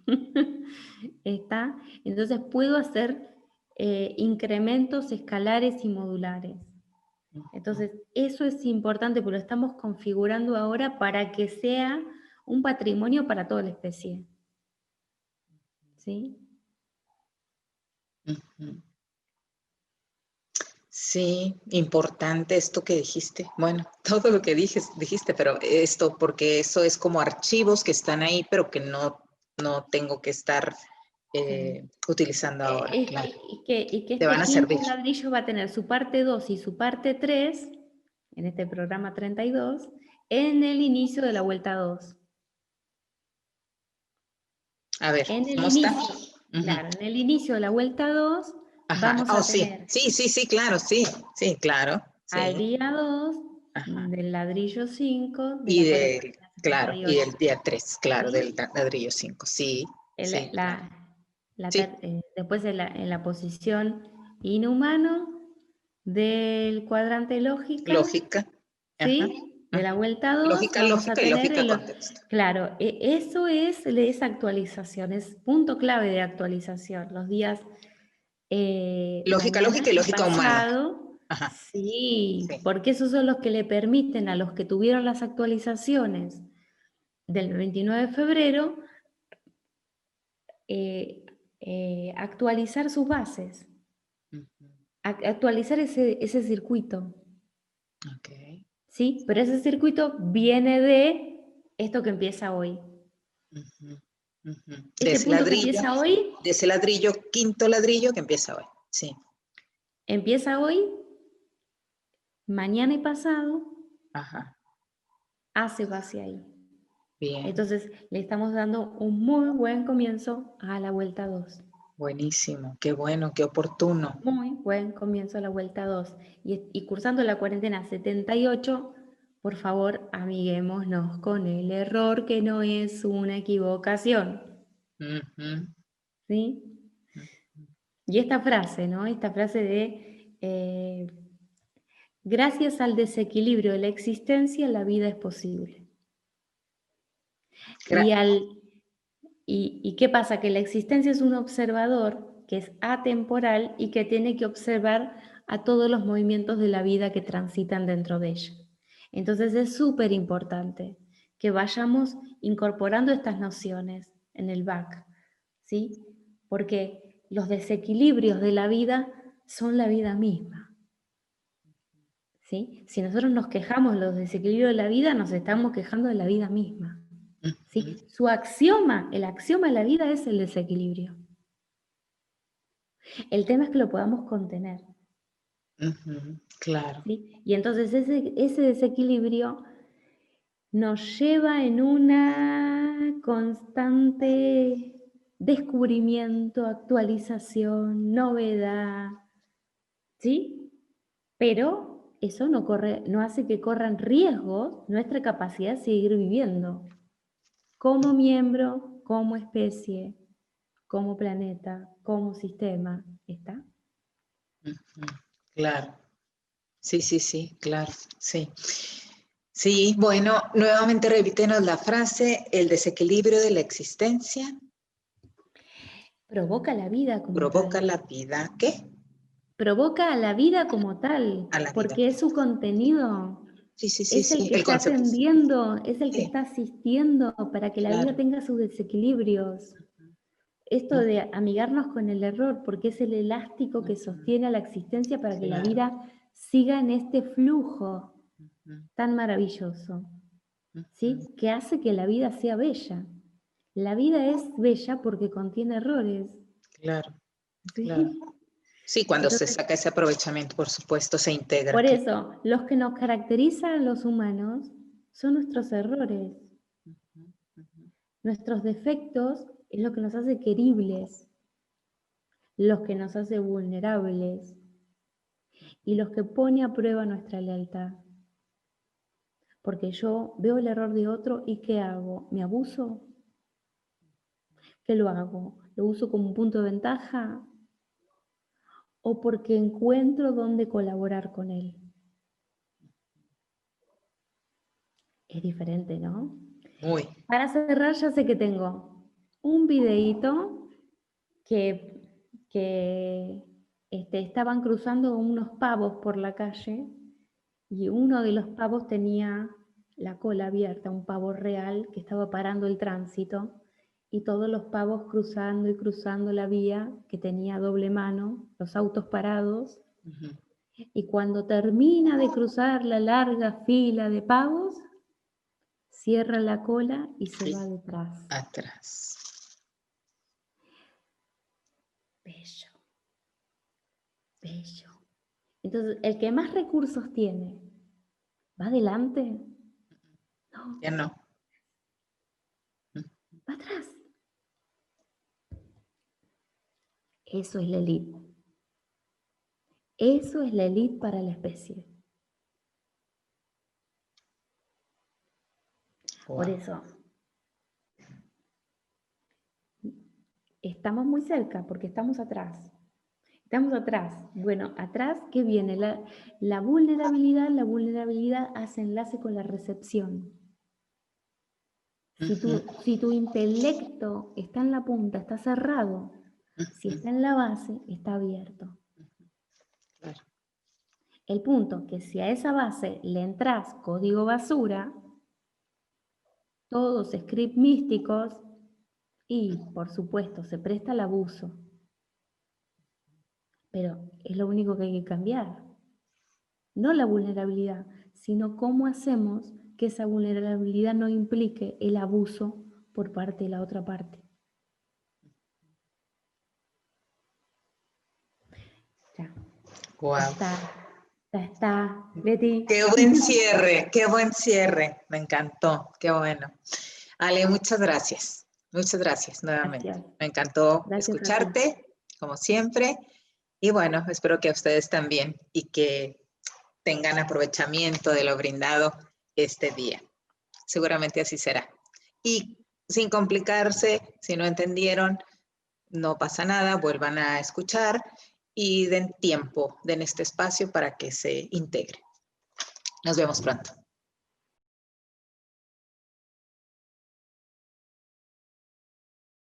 ¿Está? Entonces puedo hacer incrementos escalares y modulares. Entonces, eso es importante porque lo estamos configurando ahora para que sea un patrimonio para toda la especie. ¿Sí? Ujú. Sí, importante esto que dijiste. Bueno, todo lo que dijiste, pero esto, porque eso es como archivos que están ahí, pero que no tengo que estar Sí. utilizando ahora, claro. Y que Te van este a quinto servir. ladrillo va a tener su parte 2 y su parte 3 en este programa 32 en el inicio de la vuelta 2. A ver, En el ¿cómo está? inicio, Ujú. claro, en el inicio de la vuelta 2 Ajá. vamos Oh, a sí, tener sí, sí, sí, claro, sí, sí, claro, al sí. día 2 Ajá. del ladrillo 5 de Y la cuarentena del, claro, y 78. del día 3, claro, del ¿Sí? ladrillo 5, sí, sí, claro. Sí, Después en la posición inhumano del cuadrante lógica, lógica. Ajá. ¿sí? De la vuelta 2 Lógica, vamos a lógica y tener, lógica contexto. claro, eso es actualización, es punto clave de actualización. Los días Lógica, mañana lógica y y lógica humana. pasado, Ajá. sí, Sí. porque esos son los que le permiten a los que tuvieron las actualizaciones del 29 de febrero eh, actualizar sus bases, Ujú. actualizar ese circuito, Ok. ¿sí? Pero ese circuito viene de esto que empieza hoy. Ujú, ujú. Este punto que empieza hoy, De ese ladrillo, quinto ladrillo que empieza hoy. Sí. empieza hoy, mañana y pasado, Ajá. hace base ahí. Bien. Entonces, le estamos dando un muy buen comienzo a la vuelta 2. Buenísimo. Qué bueno, qué oportuno. Muy buen comienzo a la vuelta 2. Y cursando la cuarentena 78, por favor, amiguémonos con el error que no es una equivocación. Ujú, ¿Sí? ujú. Y esta frase, ¿no? Esta frase de Gracias al desequilibrio de la existencia, la vida es posible. ¿Y qué pasa? Que la existencia es un observador que es atemporal y que tiene que observar a todos los movimientos de la vida que transitan dentro de ella. Entonces es súper importante que vayamos incorporando estas nociones en el back, ¿sí? Porque los desequilibrios de la vida son la vida misma, ¿sí? Si nosotros nos quejamos de los desequilibrios de la vida, nos estamos quejando de la vida misma, ¿sí? Su axioma, el axioma de la vida es el desequilibrio. El tema es que lo podamos contener. Claro. ¿Sí? Y entonces ese desequilibrio nos lleva en una constante descubrimiento, actualización, novedad, ¿sí? Pero eso no hace que corran riesgos nuestra capacidad de seguir viviendo como miembro, como especie, como planeta, como sistema. ¿Está? Claro. Sí, claro, sí. Sí, bueno, nuevamente repítenos la frase, el desequilibrio de la existencia Provoca la vida como provoca tal. la vida, ¿qué? Provoca a la vida como tal, A la vida. porque es su contenido, es el Sí, que el está concepto. atendiendo, es el que Sí, está asistiendo para que la vida claro. tenga sus desequilibrios. Esto Ujú, de amigarnos con el error, porque es el elástico que sostiene a la existencia para que la claro. vida siga en este flujo Ujú, tan maravilloso, ujú, ¿sí? Que hace que la vida sea bella. La vida es bella porque contiene errores, claro, claro. ¿sí? Sí, cuando se Entonces, saca ese aprovechamiento, por supuesto, se integra. por eso, los que nos caracterizan a los humanos son nuestros errores. Ujú, ujú. Nuestros defectos es lo que nos hace queribles, los que nos hace vulnerables y los que pone a prueba nuestra lealtad. Porque yo veo el error de otro y ¿qué hago? ¿Me abuso? ¿Qué lo hago? ¿Lo uso como un punto de ventaja? ¿O porque encuentro dónde colaborar con él? Es diferente, ¿no? Muy. Para cerrar, ya sé que tengo un videíto que estaban cruzando unos pavos por la calle y uno de los pavos tenía la cola abierta, un pavo real que estaba parando el tránsito y todos los pavos cruzando y cruzando la vía que tenía doble mano, los autos parados, Ujú. y cuando termina de cruzar la larga fila de pavos, cierra la cola y se Sí, va detrás. atrás. Bello, bello. Entonces, el que más recursos tiene, ¿va adelante? No, Ya no. va atrás. Eso es la élite. Eso es la élite para la especie. Por Wow. eso, estamos muy cerca porque estamos atrás. Estamos atrás. Bueno, atrás, ¿qué viene? La vulnerabilidad hace enlace con la recepción. Ujú, Si tu intelecto está en la punta, está cerrado. Si ujú, está en la base, está abierto. claro. El punto que si a esa base le entras código basura, todos scripts místicos, y por supuesto se presta al abuso. Pero es lo único que hay que cambiar. No la vulnerabilidad, sino cómo hacemos que esa vulnerabilidad no implique el abuso por parte de la otra parte. Ya, Wow. ya está, Betty. Qué buen cierre, qué buen cierre. Me encantó, qué bueno. Ale, muchas gracias nuevamente. Gracias, Me encantó gracias a ti. escucharte, como siempre. Y bueno, espero que a ustedes también y que tengan aprovechamiento de lo brindado este día. Seguramente así será. Y sin complicarse, si no entendieron, no pasa nada, vuelvan a escuchar y den tiempo, den este espacio para que se integre. Nos vemos pronto.